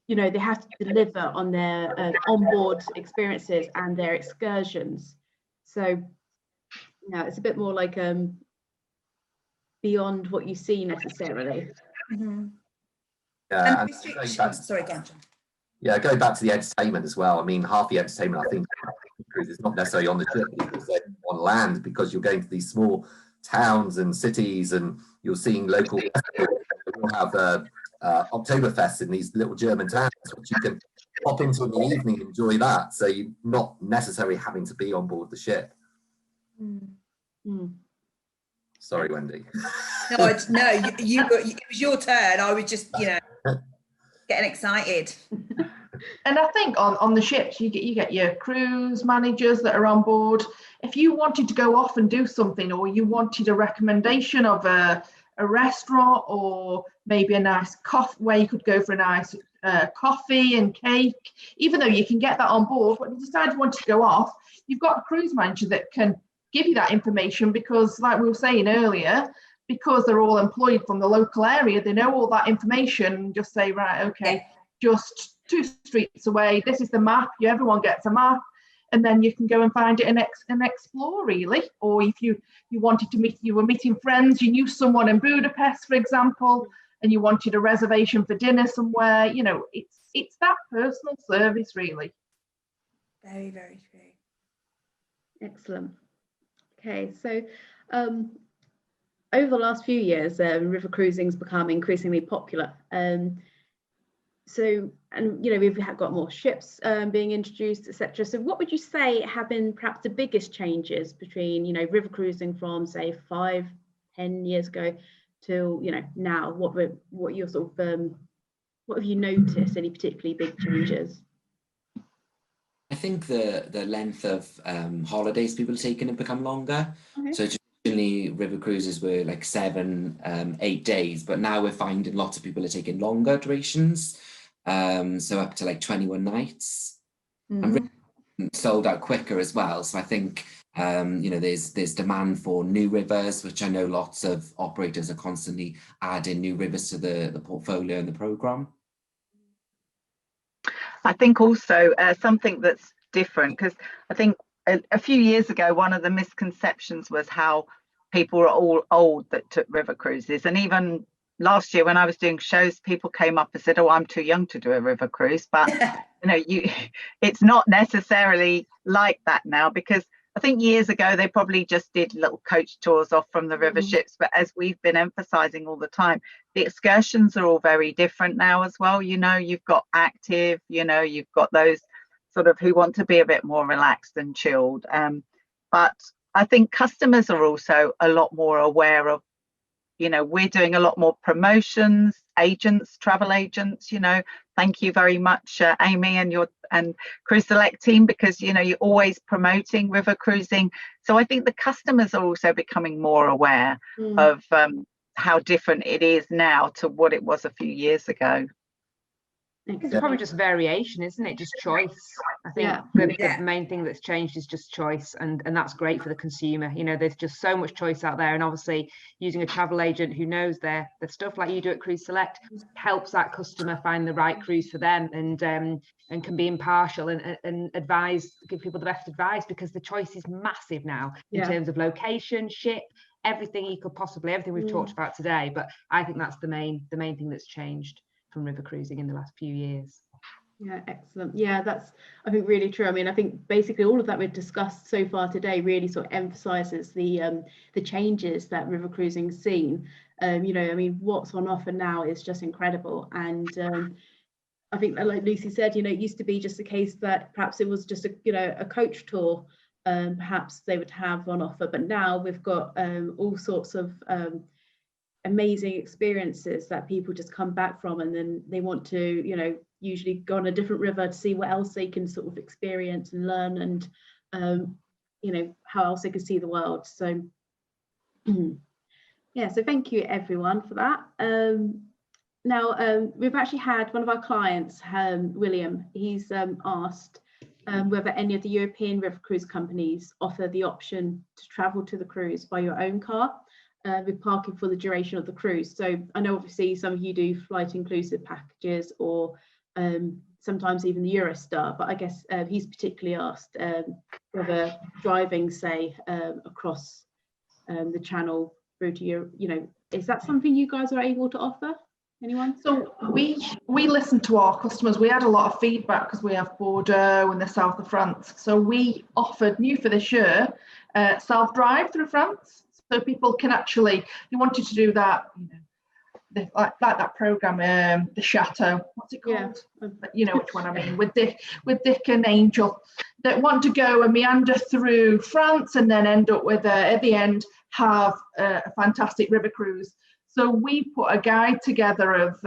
they have to deliver on their onboard experiences and their excursions. So, it's a bit more like beyond what you see necessarily. Mm-hmm. Yeah, sorry, go on, John. Yeah, going back to the entertainment as well. I mean, half the entertainment, I think, is not necessarily on the ship, because they're on land, because you're going to these small towns and cities, and you're seeing local festivals. We'll have Oktoberfest in these little German towns, which you can pop into in the evening and enjoy that. So you're not necessarily having to be on board the ship. Sorry, Wendy. No, it was your turn. I was just, getting excited. And I think on the ships, you get your cruise managers that are on board. If you wanted to go off and do something, or you wanted a recommendation of a restaurant, or maybe a nice coffee, where you could go for a nice coffee and cake, even though you can get that on board, when you decide you want to go off, you've got a cruise manager that can give you that information, because like we were saying earlier, because they're all employed from the local area, they know all that information, and just say, right, okay, just 2 streets away, this is the map, everyone gets a map, and then you can go and find it and explore, really. Or if you wanted to you were meeting friends, you knew someone in Budapest, for example, and you wanted a reservation for dinner somewhere, it's that personal service, really. Very, very true. Excellent. Okay, so over the last few years, river cruising has become increasingly popular. We've got more ships being introduced, etc. So what would you say have been perhaps the biggest changes between, river cruising from, say, 5-10 years ago till, now? What your sort of, what have you noticed? Any particularly big changes? I think the length of holidays people are taking have become longer. Okay. So traditionally river cruises were like 7-8 days, but now we're finding lots of people are taking longer durations. So up to like 21 nights, and sold out quicker as well. So I think there's demand for new rivers, which I know lots of operators are constantly adding new rivers to the portfolio and the program. I think also something that's different, because I think a few years ago, one of the misconceptions was how people were all old that took river cruises, and even last year when I was doing shows, people came up and said, oh, I'm too young to do a river cruise. But it's not necessarily like that now, because I think years ago they probably just did little coach tours off from the river ships. But as we've been emphasizing all the time, the excursions are all very different now as well. You've got active, you've got those sort of who want to be a bit more relaxed and chilled. But I think customers are also a lot more aware of, we're doing a lot more promotions, travel agents, thank you very much, Amy and Cruise Select team, because, you're always promoting river cruising. So I think the customers are also becoming more aware of how different it is now to what it was a few years ago. It's probably just variation, isn't it? Just choice. I think the main thing that's changed is just choice, and that's great for the consumer. There's just so much choice out there, and obviously using a travel agent who knows their stuff, like you do at Cruise Select, helps that customer find the right cruise for them, and can be impartial and give people the best advice, because the choice is massive now in terms of location, ship, everything we've talked about today. But I think that's the main thing that's changed from river cruising in the last few years. Yeah, excellent. Yeah, that's, I think, really true. I mean, I think basically all of that we've discussed so far today really sort of emphasizes the changes that river cruising's seen. What's on offer now is just incredible. And I think, like Lucy said, it used to be just a case that perhaps it was just a coach tour, perhaps they would have on offer, but now we've got all sorts of amazing experiences that people just come back from, and then they want to usually go on a different river to see what else they can sort of experience and learn, and how else they can see the world. So so thank you everyone for that. Now we've actually had one of our clients, William, he's asked whether any of the European river cruise companies offer the option to travel to the cruise by your own car, with parking for the duration of the cruise. So I know obviously some of you do flight inclusive packages, or sometimes even the Eurostar, but I guess he's particularly asked whether driving, say, across the channel through to Europe, is that something you guys are able to offer? Anyone? So we listen to our customers. We had a lot of feedback because we have Bordeaux in the south of France. So we offered, new for this year, self-drive through France. So people can actually, you wanted to do that, like that program, the Chateau, what's it called? You know which one I mean, with Dick and Angel. that want to go and meander through France and then end up with at the end have a fantastic river cruise. So we put a guide together of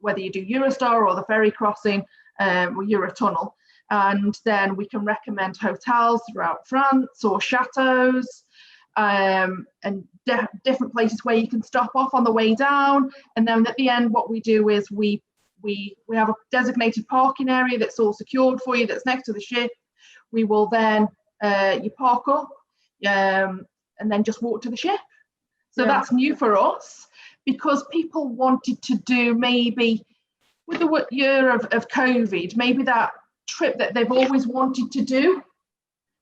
whether you do Eurostar or the ferry crossing or Eurotunnel, and then we can recommend hotels throughout France or chateaus, and different places where you can stop off on the way down. And then at the end, what we do is we have a designated parking area that's all secured for you, that's next to the ship. We will then you park up and then just walk to the ship. So that's new for us, because people wanted to do, maybe with the year of COVID, maybe that trip that they've always wanted to do,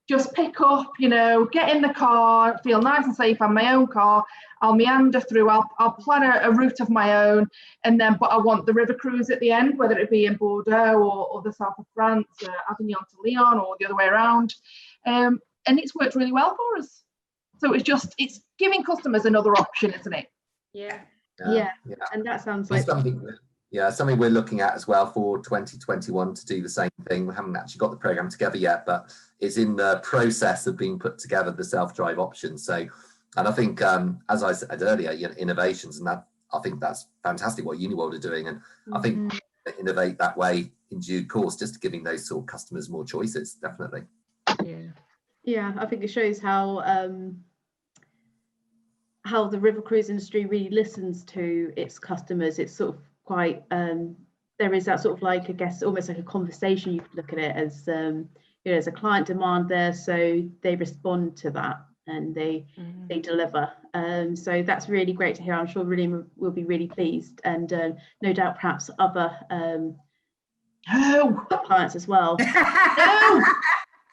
just pick up, get in the car, feel nice and safe on my own car. I'll meander through, I'll plan a route of my own, but I want the river cruise at the end, whether it be in Bordeaux or the south of France, Avignon to Lyon, or the other way around. And it's worked really well for us. So it's giving customers another option, isn't it? Yeah. And that sounds like something we're looking at as well for 2021 to do the same thing. We haven't actually got the program together yet, but it's in the process of being put together, the self-drive option. So, and I think, as I said earlier, innovations, and that, I think that's fantastic what Uniworld are doing, and I think innovate that way in due course, just giving those sort of customers more choices, definitely. Yeah, I think it shows how the river cruise industry really listens to its customers. It's sort of quite there is that sort of, like, I guess almost like a conversation. You could look at it as there's a client demand there, so they respond to that and they deliver. So that's really great to hear. I'm sure William will be really pleased, and no doubt perhaps other clients as well. No,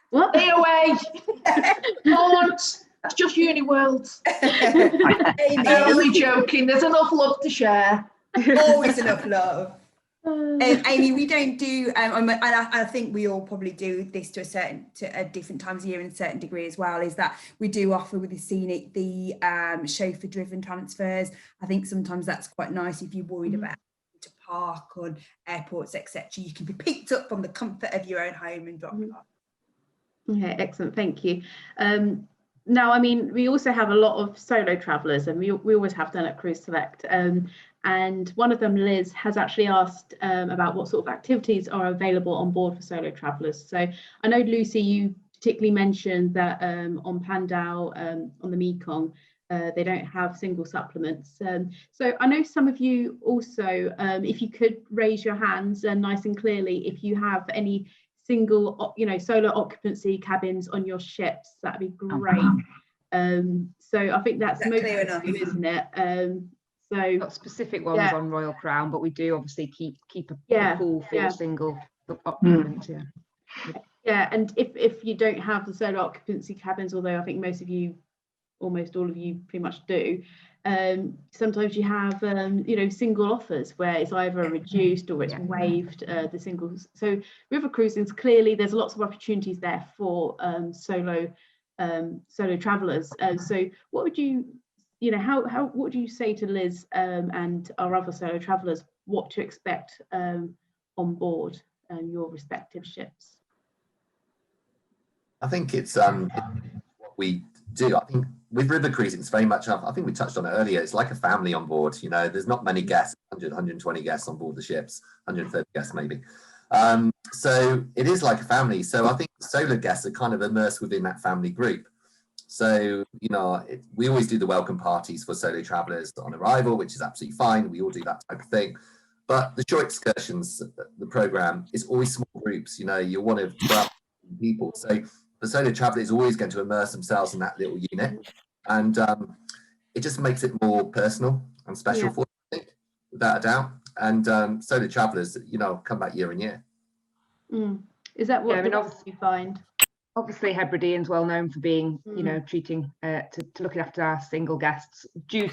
What? stay away. That's just Uniworld. I'm only joking. There's enough love to share. Always enough love. Amy, we don't do, and I think we all probably do this to different times of year in a certain degree as well, is that we do offer with the Scenic the chauffeur driven transfers. I think sometimes that's quite nice if you're worried about to park on airports, etc. You can be picked up from the comfort of your own home and dropped off. Okay, excellent, thank you. Now, I mean, we also have a lot of solo travellers, and we always have done at Cruise Select. And one of them, Liz, has actually asked about what sort of activities are available on board for solo travellers. So I know, Lucy, you particularly mentioned that on Pandaw, on the Mekong, they don't have single supplements. So I know some of you also, if you could raise your hands nice and clearly, if you have any single, solo occupancy cabins on your ships, that'd be great. So I think that's most clear enough, isn't it? So got specific ones on Royal Crown, but we do obviously keep a pool for single occupants. Yeah, and if you don't have the solo occupancy cabins, although I think almost all of you pretty much do, sometimes you have single offers where it's either reduced or it's waived, the singles. So river cruising, clearly there's lots of opportunities there for solo travelers. So what would you what do you say to Liz and our other solo travelers what to expect on board your respective ships? I think it's what we do. I think with river cruising, it's very much, I think we touched on it earlier, it's like a family on board. There's not many guests, 100, 120 guests on board the ships, 130 guests maybe. So it is like a family. So I think solo guests are kind of immersed within that family group. So, we always do the welcome parties for solo travelers on arrival, which is absolutely fine. We all do that type of thing. But the short excursions, the program is always small groups. You want to 12 people. So the solo traveler is always going to immerse themselves in that little unit. And it just makes it more personal and special for them, I think, without a doubt. And solo travelers, come back year and year. Is that what you find? Obviously, Hebridean's well known for being, treating to looking after our single guests,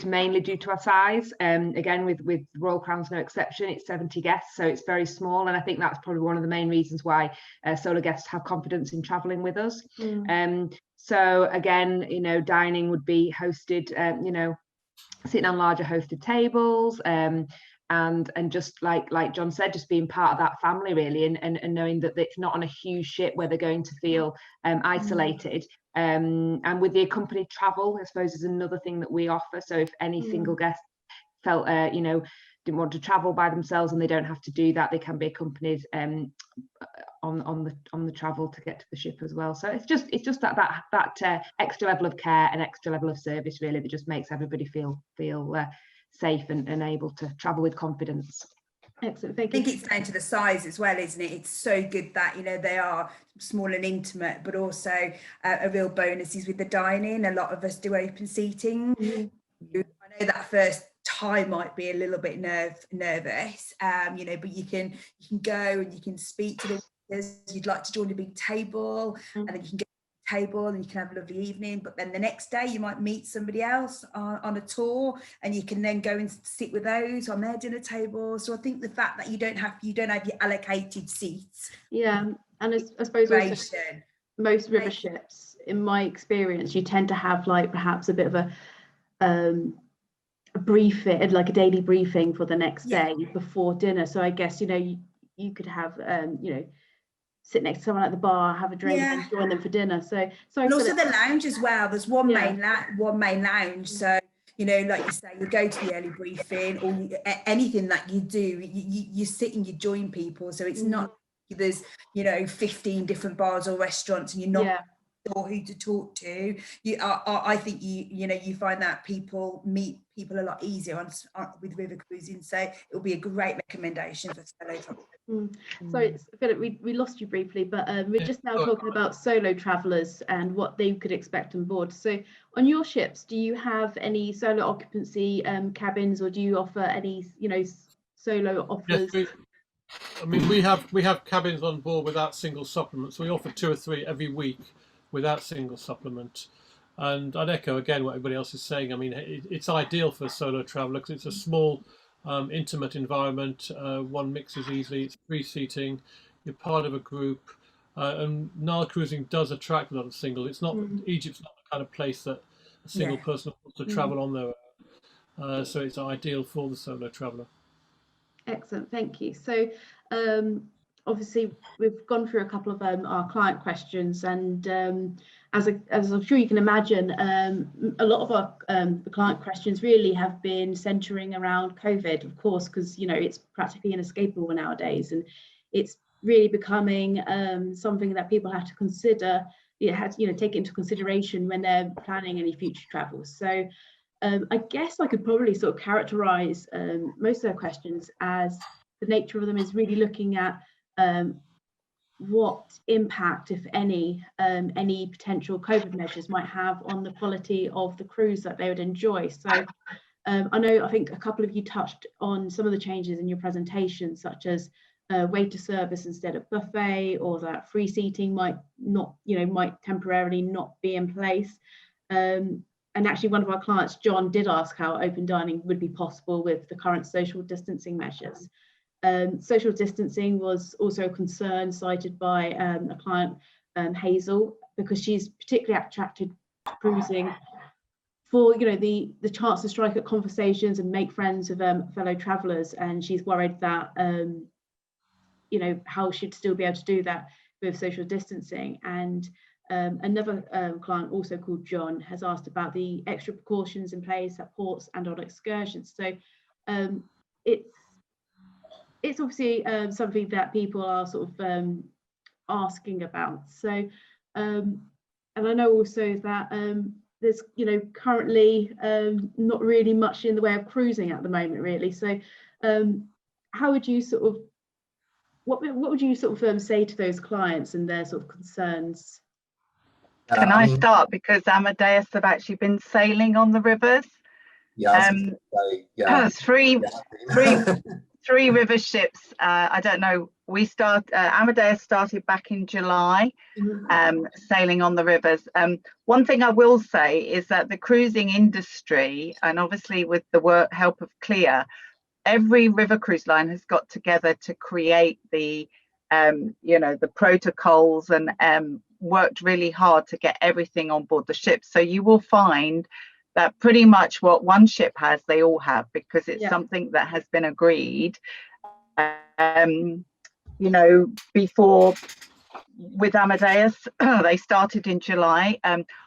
mainly due to our size. Again, with Royal Crown's no exception, it's 70 guests, so it's very small, and I think that's probably one of the main reasons why solo guests have confidence in travelling with us. So again, dining would be hosted, sitting on larger hosted tables. and just like John said, just being part of that family really, and knowing that it's not on a huge ship where they're going to feel isolated. And with the accompanied travel, I suppose, is another thing that we offer. So if any single guest felt you know, didn't want to travel by themselves, and they don't have to do that, they can be accompanied on the travel to get to the ship as well. So it's just that extra level of care and extra level of service really that just makes everybody feel safe and able to travel with confidence. Excellent, thank you. I think it's down to the size as well, isn't it? It's so good that, you know, they are small and intimate, but also a real bonus is with the dining. A lot of us do open seating. I know that first time might be a little bit nervous, you know, but you can go and you can speak to the waiters. You'd like to join a big table, and then you can get to the table and you can have a lovely evening. But then the next day you might meet somebody else on a tour, and you can then go and sit with those on their dinner table. So I think the fact that you don't have your allocated seats. Yeah, and I suppose also most river ships, in my experience, you tend to have like perhaps a bit of a briefing, like a daily briefing for the next day before dinner. So I guess, you know, you could have you know, sit next to someone at the bar, have a drink, and join them for dinner. So and also the lounge as well. There's one main lounge. So, you know, like you say, you go to the early briefing, or anything that you do, you sit and you join people. So it's not there's, you know, 15 different bars or restaurants, and you're not sure who to talk to. I think you know, you find that people meet people a lot easier with river cruising. So it will be a great recommendation for solo travelers. So Philip, we lost you briefly, but we're just now talking about solo travelers and what they could expect on board. So on your ships, do you have any solo occupancy cabins, or do you offer any, you know, solo offers? Yes, I mean, we have cabins on board without single supplements. We offer 2 or 3 every week without single supplement. And I'd echo again what everybody else is saying. I mean, it's ideal for a solo traveller because it's a small, intimate environment. One mixes easily. It's free seating. You're part of a group. And Nile cruising does attract a lot of single. It's not Egypt's not the kind of place that a single person wants to travel on their own. So it's ideal for the solo traveller. Excellent, thank you. So obviously we've gone through a couple of our client questions, and as I'm sure you can imagine, a lot of our the client questions really have been centering around COVID, of course, because, you know, it's practically inescapable nowadays, and it's really becoming something that people have to consider, take into consideration when they're planning any future travels. So I guess I could probably sort of characterize most of their questions as the nature of them is really looking at what impact, if any potential COVID measures might have on the quality of the cruise that they would enjoy. So I think a couple of you touched on some of the changes in your presentation, such as waiter service instead of buffet, or that free seating might temporarily not be in place. And actually, one of our clients, John, did ask how open dining would be possible with the current social distancing measures. Social distancing was also a concern cited by a client, Hazel, because she's particularly attracted to cruising for, you know, the chance to strike up conversations and make friends with fellow travellers, and she's worried that you know, how she'd still be able to do that with social distancing. And another client, also called John, has asked about the extra precautions in place at ports and on excursions. So it's obviously something that people are sort of asking about. So and I know also that there's, you know, currently not really much in the way of cruising at the moment, really. So how would you sort of, what would you sort of say to those clients and their sort of concerns? Can I start, because Amadeus have actually been sailing on the rivers? Yeah, three river ships. I don't know. Amadeus started back in July, sailing on the rivers. One thing I will say is that the cruising industry, and obviously with the help of Clear, every river cruise line has got together to create the the protocols, and worked really hard to get everything on board the ship. So you will find that pretty much what one ship has, they all have, because it's Yeah. something that has been agreed. You know, before with Amadeus, they started in July.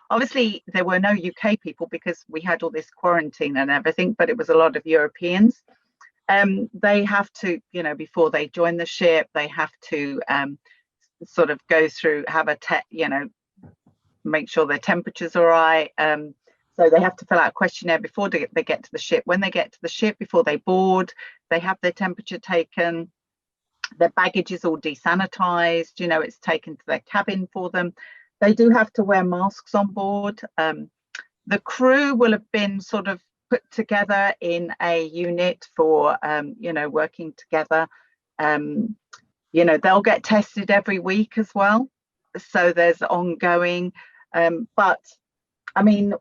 Obviously, there were no UK people because we had all this quarantine and everything, but it was a lot of Europeans. They have to, you know, before they join the ship, they have to sort of go through, have a you know, make sure their temperature's all right. So they have to fill out a questionnaire before they get to the ship. When they get to the ship, before they board, they have their temperature taken. Their baggage is all desanitized, you know, it's taken to their cabin for them. They do have to wear masks on board. The crew will have been sort of put together in a unit for, you know, working together. You know, they'll get tested every week as well. So there's ongoing. But I mean,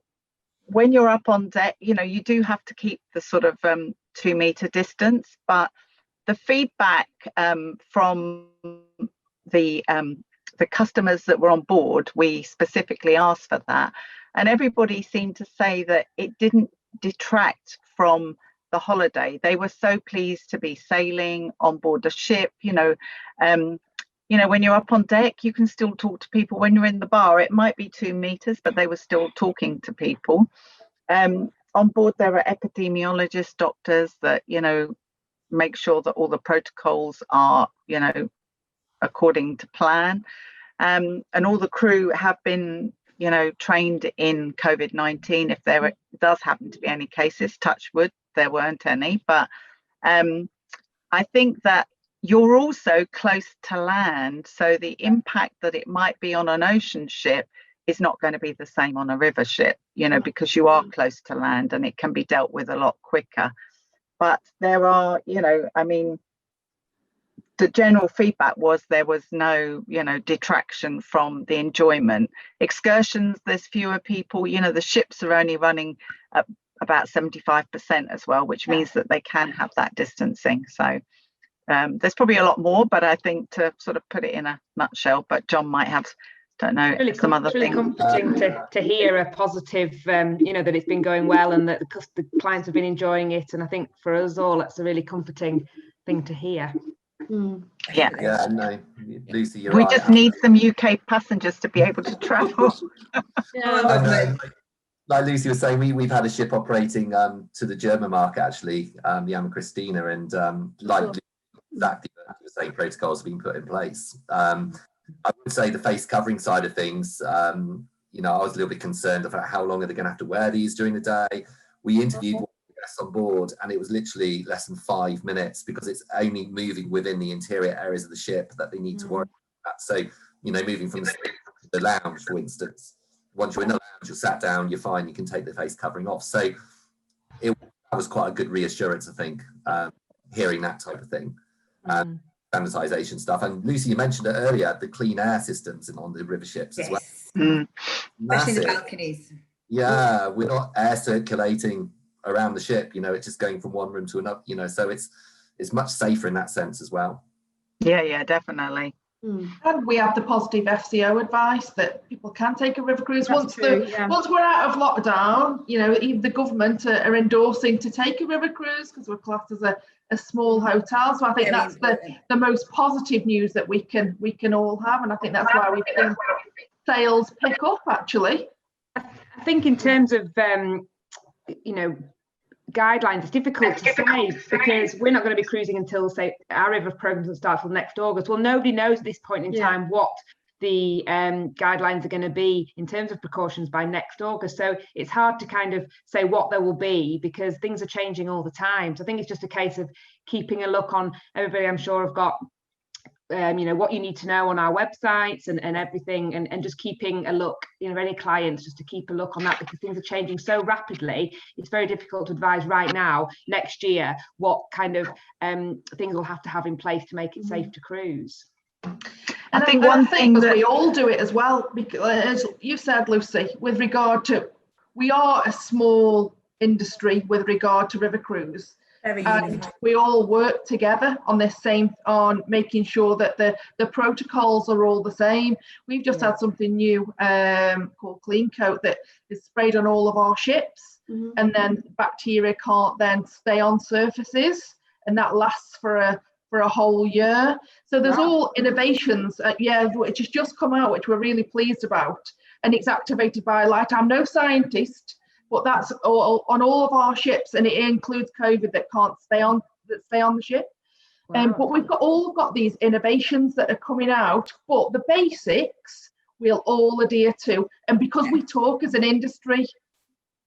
when you're up on deck, you know, you do have to keep the sort of 2-meter distance, but the feedback from the customers that were on board, we specifically asked for that, and everybody seemed to say that it didn't detract from the holiday. They were so pleased to be sailing on board the ship. You know, when you're up on deck, you can still talk to people. When you're in the bar, it might be 2 meters, but they were still talking to people. On board, there are epidemiologists, doctors that, you know, make sure that all the protocols are, you know, according to plan. And all the crew have been, you know, trained in COVID-19. If there does happen to be any cases, touch wood, there weren't any. But I think that you're also close to land. So the impact that it might be on an ocean ship is not going to be the same on a river ship, you know, because you are close to land and it can be dealt with a lot quicker. But there are, you know, I mean, the general feedback was there was no, you know, detraction from the enjoyment. Excursions, there's fewer people, you know, the ships are only running at about 75% as well, which means that they can have that distancing. So there's probably a lot more, but I think to sort of put it in a nutshell, but John might have, don't know, really some other really things. comforting to hear a positive, you know, that it's been going well and that the clients have been enjoying it. And I think for us all, that's a really comforting thing to hear. Yeah. Yeah, no, Lucy, you're We right. just need some UK passengers to be able to travel. Like Lucy was saying, we've had a ship operating to the German market, actually, the Ama Christina, and exactly the same protocols have been put in place. I would say the face covering side of things, you know, I was a little bit concerned about how long are they going to have to wear these during the day. We interviewed one guest on board and it was literally less than 5 minutes because it's only moving within the interior areas of the ship that they need to worry about. So, you know, moving from the lounge, for instance, once you're in the lounge, you're sat down, you're fine, you can take the face covering off. So that was quite a good reassurance, I think, hearing that type of thing. Sanitization stuff. And Lucy, you mentioned it earlier, the clean air systems on the river ships as well. Especially the balconies. Yeah, we're not air circulating around the ship, you know, it's just going from one room to another, you know, so it's much safer in that sense as well. Yeah, definitely. And we have the positive FCO advice that people can take a river cruise. Once we're out of lockdown, you know, even the government are endorsing to take a river cruise because we're classed as a small hotel. So I think that's the most positive news that we can all have, and I think that's why we've seen sales pick up actually. I think in terms of you know, guidelines, it's difficult to say because we're not going to be cruising until, say, our river program doesn't start till next August. Well, nobody knows at this point in time what the guidelines are going to be in terms of precautions by next August. So it's hard to kind of say what there will be because things are changing all the time. So I think it's just a case of keeping a look on. Everybody, I'm sure, have got you know, what you need to know on our websites and everything, and just keeping a look, you know, any clients, just to keep a look on that because things are changing so rapidly. It's very difficult to advise right now, next year, what kind of things we'll have to have in place to make it safe to cruise. And I think one thing that we all do it as well, because as you said, Lucy, with regard to, we are a small industry with regard to river cruise. And we all work together on on making sure that the protocols are all the same. We've just had something new called Clean Coat that is sprayed on all of our ships. and then bacteria can't then stay on surfaces, and that lasts for a whole year. So there's all innovations, which has just come out, which we're really pleased about, and it's activated by light. I'm no scientist, but that's all, on all of our ships, and it includes COVID that can't stay on the ship. But we've got these innovations that are coming out, but the basics we'll all adhere to, and because we talk as an industry,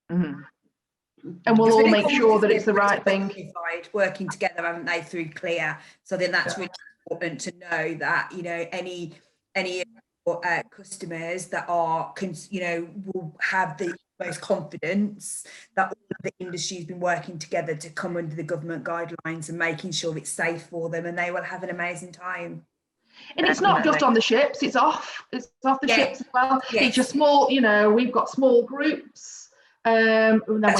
and we'll all make sure that it's the right thing. Working together, haven't they, through CLEAR? So then that's really important to know that, you know, any customers that are, you know, will have the most confidence that all of the industry's been working together to come under the government guidelines and making sure it's safe for them, and they will have an amazing time. And it's not just on the ships, it's off the ships as well. It's just small, you know, we've got small groups. And then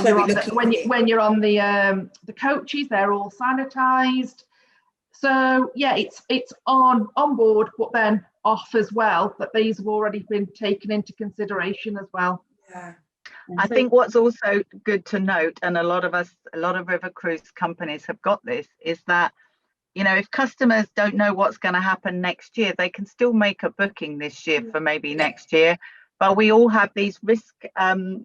when you're on the coaches, they're all sanitized. So yeah, it's on board, but then off as well, that these have already been taken into consideration as well. Yeah. I think what's also good to note, and a lot of river cruise companies have got this, is that, you know, if customers don't know what's going to happen next year, they can still make a booking this year for maybe next year. But we all have these risk-free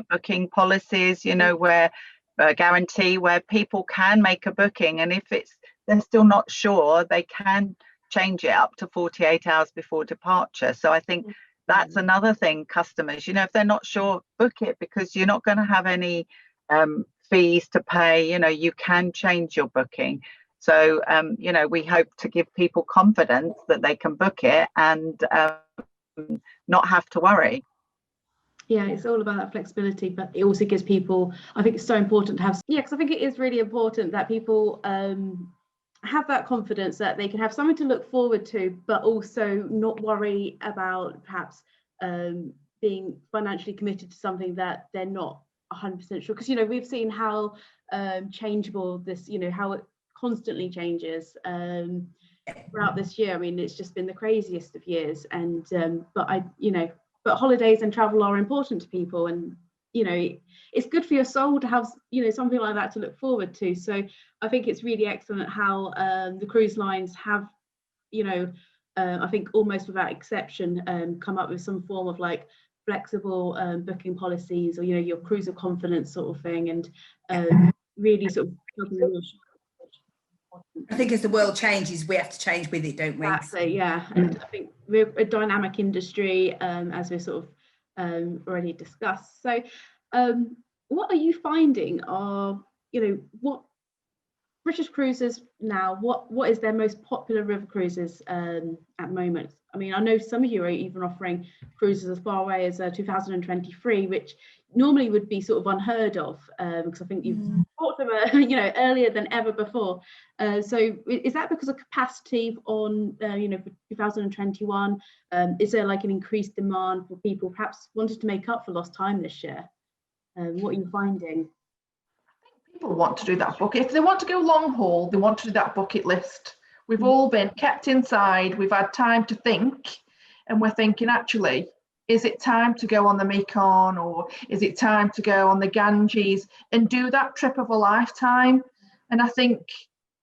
booking policies, you know, where guarantee where people can make a booking, and if they're still not sure, they can change it up to 48 hours before departure. So I think that's another thing, customers, you know, if they're not sure, book it, because you're not going to have any fees to pay. You know, you can change your booking. So you know, we hope to give people confidence that they can book it and not have to worry. Yeah, it's all about that flexibility, but it also gives people, I think it's so important to have, because I think it is really important that people have that confidence that they can have something to look forward to, but also not worry about perhaps being financially committed to something that they're not 100% sure. Because, you know, we've seen how changeable this, you know, how it constantly changes throughout this year. I mean, it's just been the craziest of years. And but holidays and travel are important to people, and you know, it's good for your soul to have, you know, something like that to look forward to. So I think it's really excellent how the cruise lines have, you know, I think almost without exception come up with some form of like flexible booking policies, or, you know, your cruise of confidence sort of thing, and really sort of I think as the world changes, we have to change with it, don't we? Exactly, yeah. And I think we're a dynamic industry, as we sort of already discussed. So what are you finding are, you know, what British cruisers now, what is their most popular river cruises at the moment? I mean, I know some of you are even offering cruises as far away as 2023, which normally would be sort of unheard of, because I think you've bought them you know, earlier than ever before. So is that because of capacity on you know, for 2021? Is there like an increased demand for people perhaps wanted to make up for lost time this year? What are you finding? People want to do that bucket. If they want to go long haul, they want to do that bucket list. We've all been kept inside, we've had time to think, and we're thinking, actually, is it time to go on the Mekong, or is it time to go on the Ganges and do that trip of a lifetime? And I think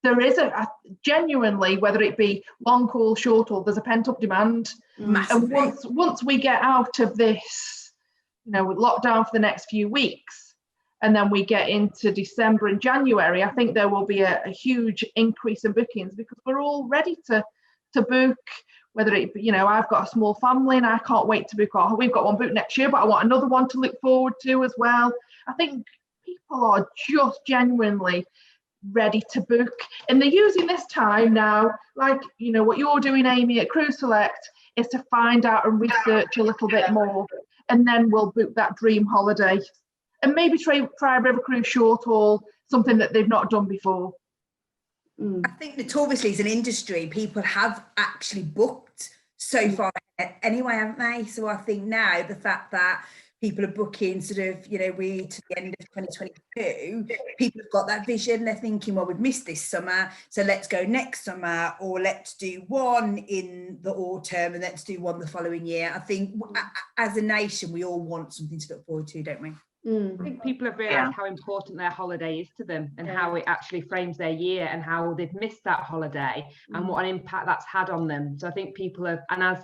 there is a genuinely, whether it be long haul, short haul, there's a pent up demand. Massively. And once we get out of this, you know, with lockdown for the next few weeks, and then we get into December and January, I think there will be a huge increase in bookings, because we're all ready to book, whether it be, you know, I've got a small family and I can't wait to book, or we've got one booked next year, but I want another one to look forward to as well. I think people are just genuinely ready to book, and they're using this time now, like, you know, what you're doing, Amy, at Cruise Select, is to find out and research a little bit more, and then we'll book that dream holiday. And maybe try river cruise short haul, something that they've not done before. I think notoriously as an industry, people have actually booked so far ahead anyway, haven't they? So I think now the fact that people are booking sort of, you know, we to the end of 2022, people have got that vision. They're thinking, well, we've missed this summer, so let's go next summer, or let's do one in the autumn and let's do one the following year. I think as a nation, we all want something to look forward to, don't we? I think people have realised how important their holiday is to them, and how it actually frames their year, and how they've missed that holiday and what an impact that's had on them. So I think people have, and as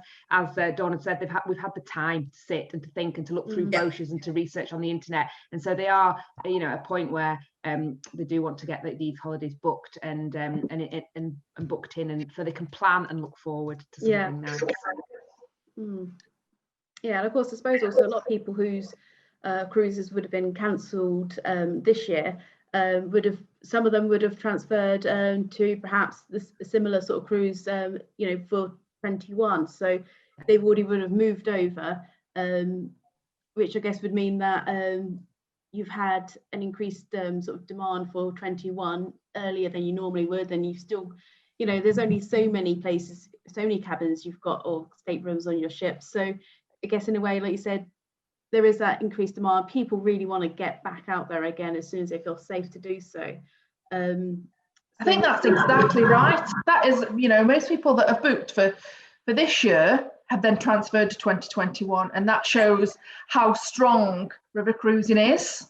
Dawn had said, we've had the time to sit and to think and to look through brochures and to research on the internet, and so they are, you know, at a point where they do want to get these holidays booked and booked in, and so they can plan and look forward to something nice. Yeah, and of course, I suppose also a lot of people whose cruises would have been cancelled this year some of them would have transferred to perhaps a similar sort of cruise, you know, for 21. So they already would have moved over, which I guess would mean that you've had an increased sort of demand for 21 earlier than you normally would, and you've still, you know, there's only so many places, so many cabins you've got, or staterooms on your ship. So I guess in a way, like you said, there is that increased demand. People really want to get back out there again as soon as they feel safe to do so. I think that's exactly right. That is, you know, most people that have booked for this year have then transferred to 2021, and that shows how strong river cruising is.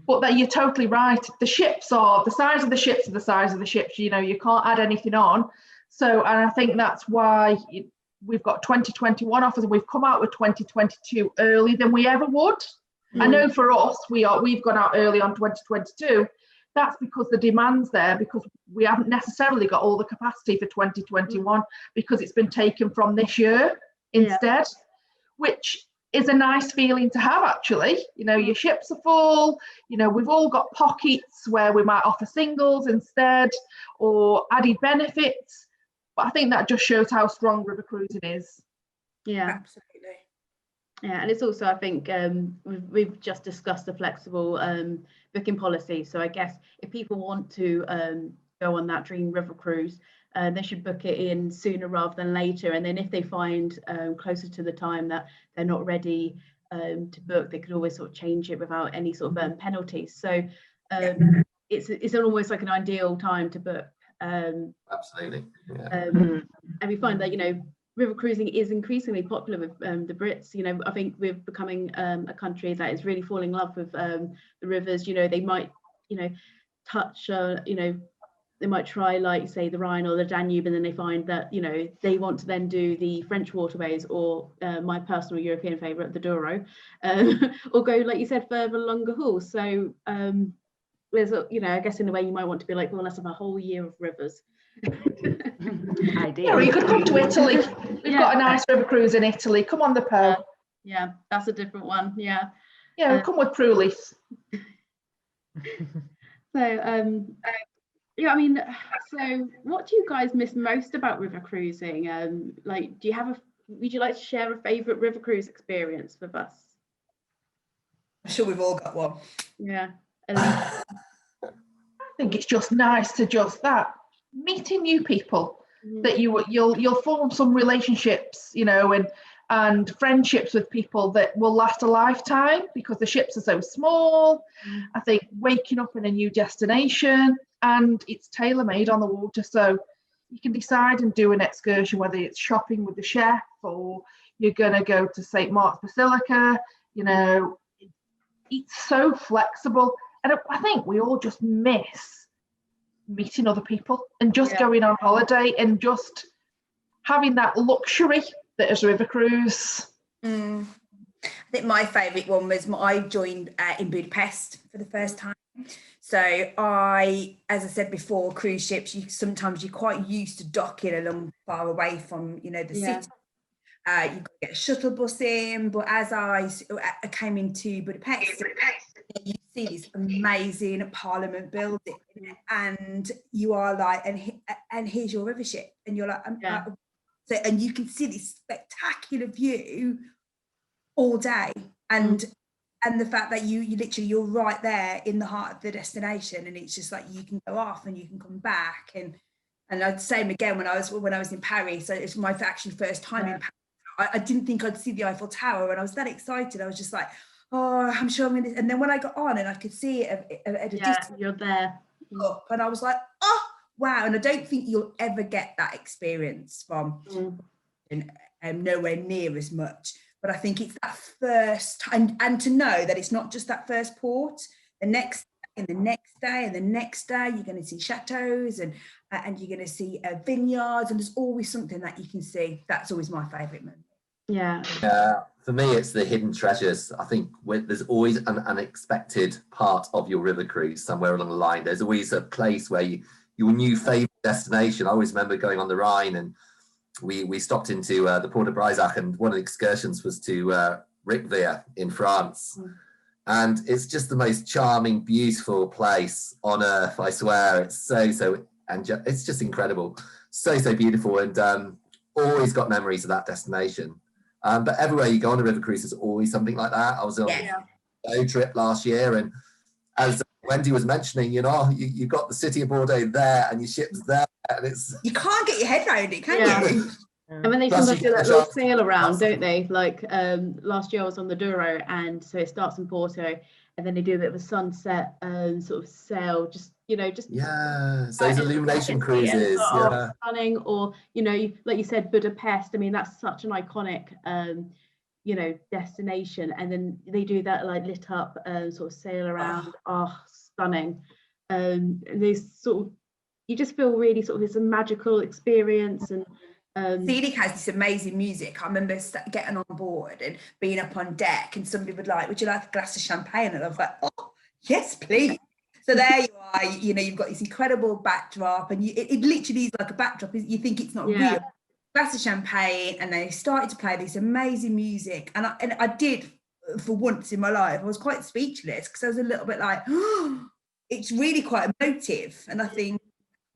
But that you're totally right. The ships are the size of the ships are the size of the ships. You know, you can't add anything on. So, and I think that's why we've got 2021 offers, and we've come out with 2022 early than we ever would. I know for us, we've gone out early on 2022. That's because the demand's there, because we haven't necessarily got all the capacity for 2021 because it's been taken from this year instead, which is a nice feeling to have, actually. You know, your ships are full, you know, we've all got pockets where we might offer singles instead, or added benefits. But I think that just shows how strong river cruising is. Yeah, absolutely. Yeah, and it's also, I think, we've just discussed the flexible booking policy. So I guess if people want to go on that dream river cruise, they should book it in sooner rather than later. And then if they find closer to the time that they're not ready to book, they could always sort of change it without any sort of penalties. So it's almost like an ideal time to book. Absolutely. Yeah. And we find that, you know, river cruising is increasingly popular with the Brits. You know, I think we're becoming a country that is really falling in love with the rivers. You know, they might, you know, touch, you know, they might try, like, say, the Rhine or the Danube, and then they find that, you know, they want to then do the French waterways, or my personal European favourite, the Douro, or go, like you said, further, longer haul. So there's, you know, I guess in a way you might want to be like, well, let's have a whole year of rivers. Yeah, or you could come to Italy. We've got a nice river cruise in Italy. Come on the Po. Yeah, that's a different one. Yeah. Yeah, come with Prulis. So yeah, I mean, so what do you guys miss most about river cruising? Like, would you like to share a favourite river cruise experience with us? I'm sure we've all got one. Yeah. I think it's just nice to meeting new people, that you'll form some relationships, you know, and friendships with people that will last a lifetime, because the ships are so small. I think waking up in a new destination, and it's tailor-made on the water, so you can decide and do an excursion, whether it's shopping with the chef or you're going to go to St. Mark's Basilica. You know, it's so flexible, and I think we all just miss meeting other people and just going on holiday and just having that luxury that is a river cruise. I think my favourite one was I joined in Budapest for the first time. So as I said before, cruise ships, sometimes you're quite used to docking along far away from, you know, the city. You've got to get a shuttle bus in, but as I came into Budapest, you see this amazing Parliament building, and you are like, and here's your river ship, and you're like, so, and you can see this spectacular view all day, and the fact that you're right there in the heart of the destination, and it's just like you can go off and you can come back, and I'd say again when I was in Paris. So it's my actually first time in Paris. I didn't think I'd see the Eiffel Tower, and I was that excited. I was just like, oh, I'm sure I'm going to. And then when I got on and I could see it at a distance, you're there. up, and I was like, oh, wow. And I don't think you'll ever get that experience from nowhere near as much. But I think it's that first, and to know that it's not just that first port. The next and the next day and the next day, you're going to see chateaus and you're going to see vineyards, and there's always something that you can see. That's always my favourite moment. Yeah. For me, it's the hidden treasures. I think there's always an unexpected part of your river cruise somewhere along the line. There's always a place where your new favourite destination. I always remember going on the Rhine, and we stopped into the Port of Breisach, and one of the excursions was to Ricvier in France. And it's just the most charming, beautiful place on earth, I swear. It's it's just incredible. So beautiful, and always got memories of that destination. But everywhere you go on a river cruise, there's always something like that. I was on a boat trip last year, and as Wendy was mentioning, you got the city of Bordeaux there, and your ship's there, and you can't get your head around it, can you? And when they sometimes do that little sail around, don't they? Like last year I was on the Douro, and so it starts in Porto, and then they do a bit of a sunset sort of sail, just so those illumination cruises, stunning. Or like you said, Budapest. I mean, that's such an iconic destination, and then they do that like lit up sort of sail around. Stunning. And they sort of, you just feel really sort of, it's a magical experience. And Scenic has this amazing music. I remember getting on board and being up on deck, and somebody would like, would you like a glass of champagne? And I was like, oh, yes, please. So there you are, you've got this incredible backdrop, and it literally is like a backdrop. You think it's not real. Glass of champagne, and they started to play this amazing music. And I did, for once in my life, I was quite speechless, because I was a little bit like, oh, it's really quite emotive. And I think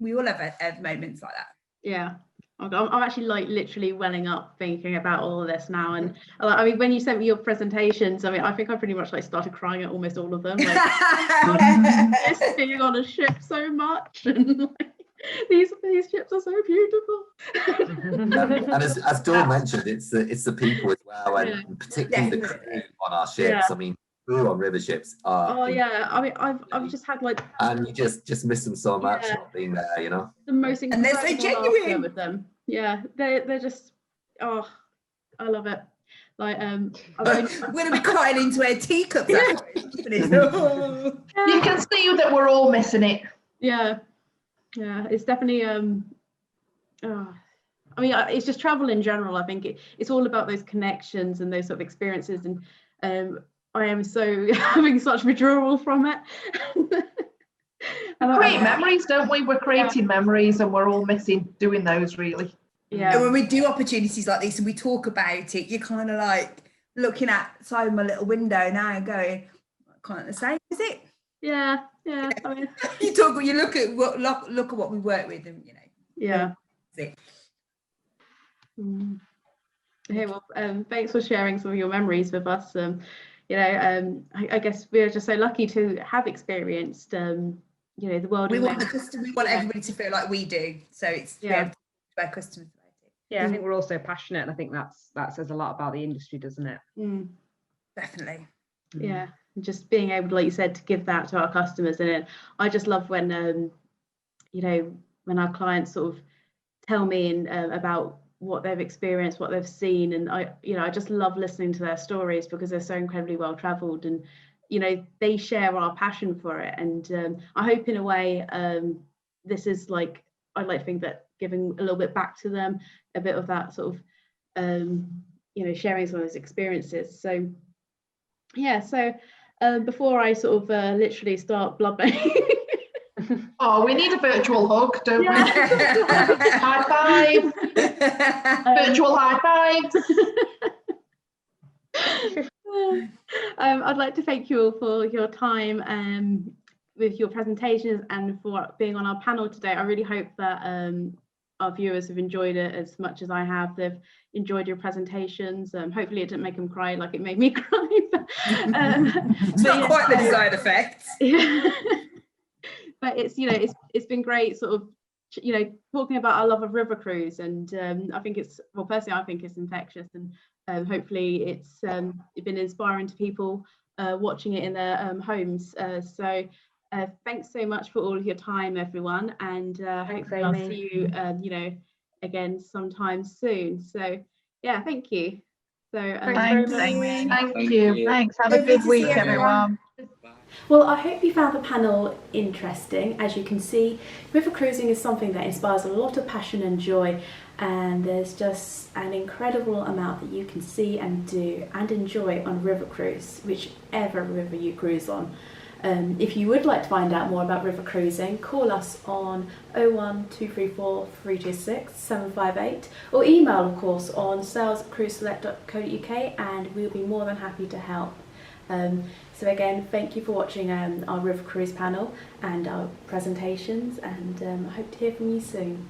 we all have moments like that. Yeah. I'm actually like literally welling up thinking about all of this now. And I mean, when you sent me your presentations, I mean, I think I pretty much like started crying at almost all of them. Like, I miss being on a ship so much, and like, these ships are so beautiful. And as Dawn mentioned, it's the people as well, and particularly the crew on our ships. I mean, crew on river ships are. I mean, I've just had like. And you just miss them so much not being there, The most incredible. And they're so genuine with them. Yeah, they're just. Oh, I love it. Like we're gonna be crying into our teacups. You can see that we're all missing it. Yeah, it's definitely I mean, it's just travel in general. I think it's all about those connections and those sort of experiences, and I am so having such withdrawal from it. And create memories, don't we? We're creating memories, and we're all missing doing those, really. Yeah. And when we do opportunities like this and we talk about it, you're kind of like looking outside my little window now and going, can't the same, is it? Yeah. I mean, you look at what we work with, and Yeah. Hey, well, thanks for sharing some of your memories with us. I guess we're just so lucky to have experienced, the world. We want everybody to feel like we do. So it's to our customers. I think we're also passionate, and I think that says a lot about the industry, doesn't it? Definitely. Yeah, just being able to, like you said, to give that to our customers. And I just love when when our clients sort of tell me about what they've experienced, what they've seen, and I just love listening to their stories, because they're so incredibly well traveled, and they share our passion for it. And I hope in a way this is like, I'd like to think that giving a little bit back to them, a bit of that sort of sharing some of those experiences. So before I sort of literally start blubbering. Oh, we need a virtual hug, don't we? High five. Virtual high five. I'd like to thank you all for your time with your presentations and for being on our panel today. I really hope that our viewers have enjoyed it as much as I have. They've enjoyed your presentations. Hopefully it didn't make them cry like it made me cry. It's not quite the desired effect. But it's it's been great sort of talking about our love of river cruise, and I think it's, well, personally I think it's infectious, and hopefully it's been inspiring to people watching it in their homes. So thanks so much for all of your time, everyone, and hopefully I'll see you again sometime soon. So yeah, thank you. So Thanks, Amy. Thank you. Thanks. Have a good week, everyone. well, I hope you found the panel interesting. As you can see, river cruising is something that inspires a lot of passion and joy, and there's just an incredible amount that you can see and do and enjoy on a river cruise, whichever river you cruise on. If you would like to find out more about river cruising, call us on 01234 326 758, or email, of course, on sales@cruiseselect.co.uk, and we'll be more than happy to help. So again, thank you for watching our river cruise panel and our presentations, and I hope to hear from you soon.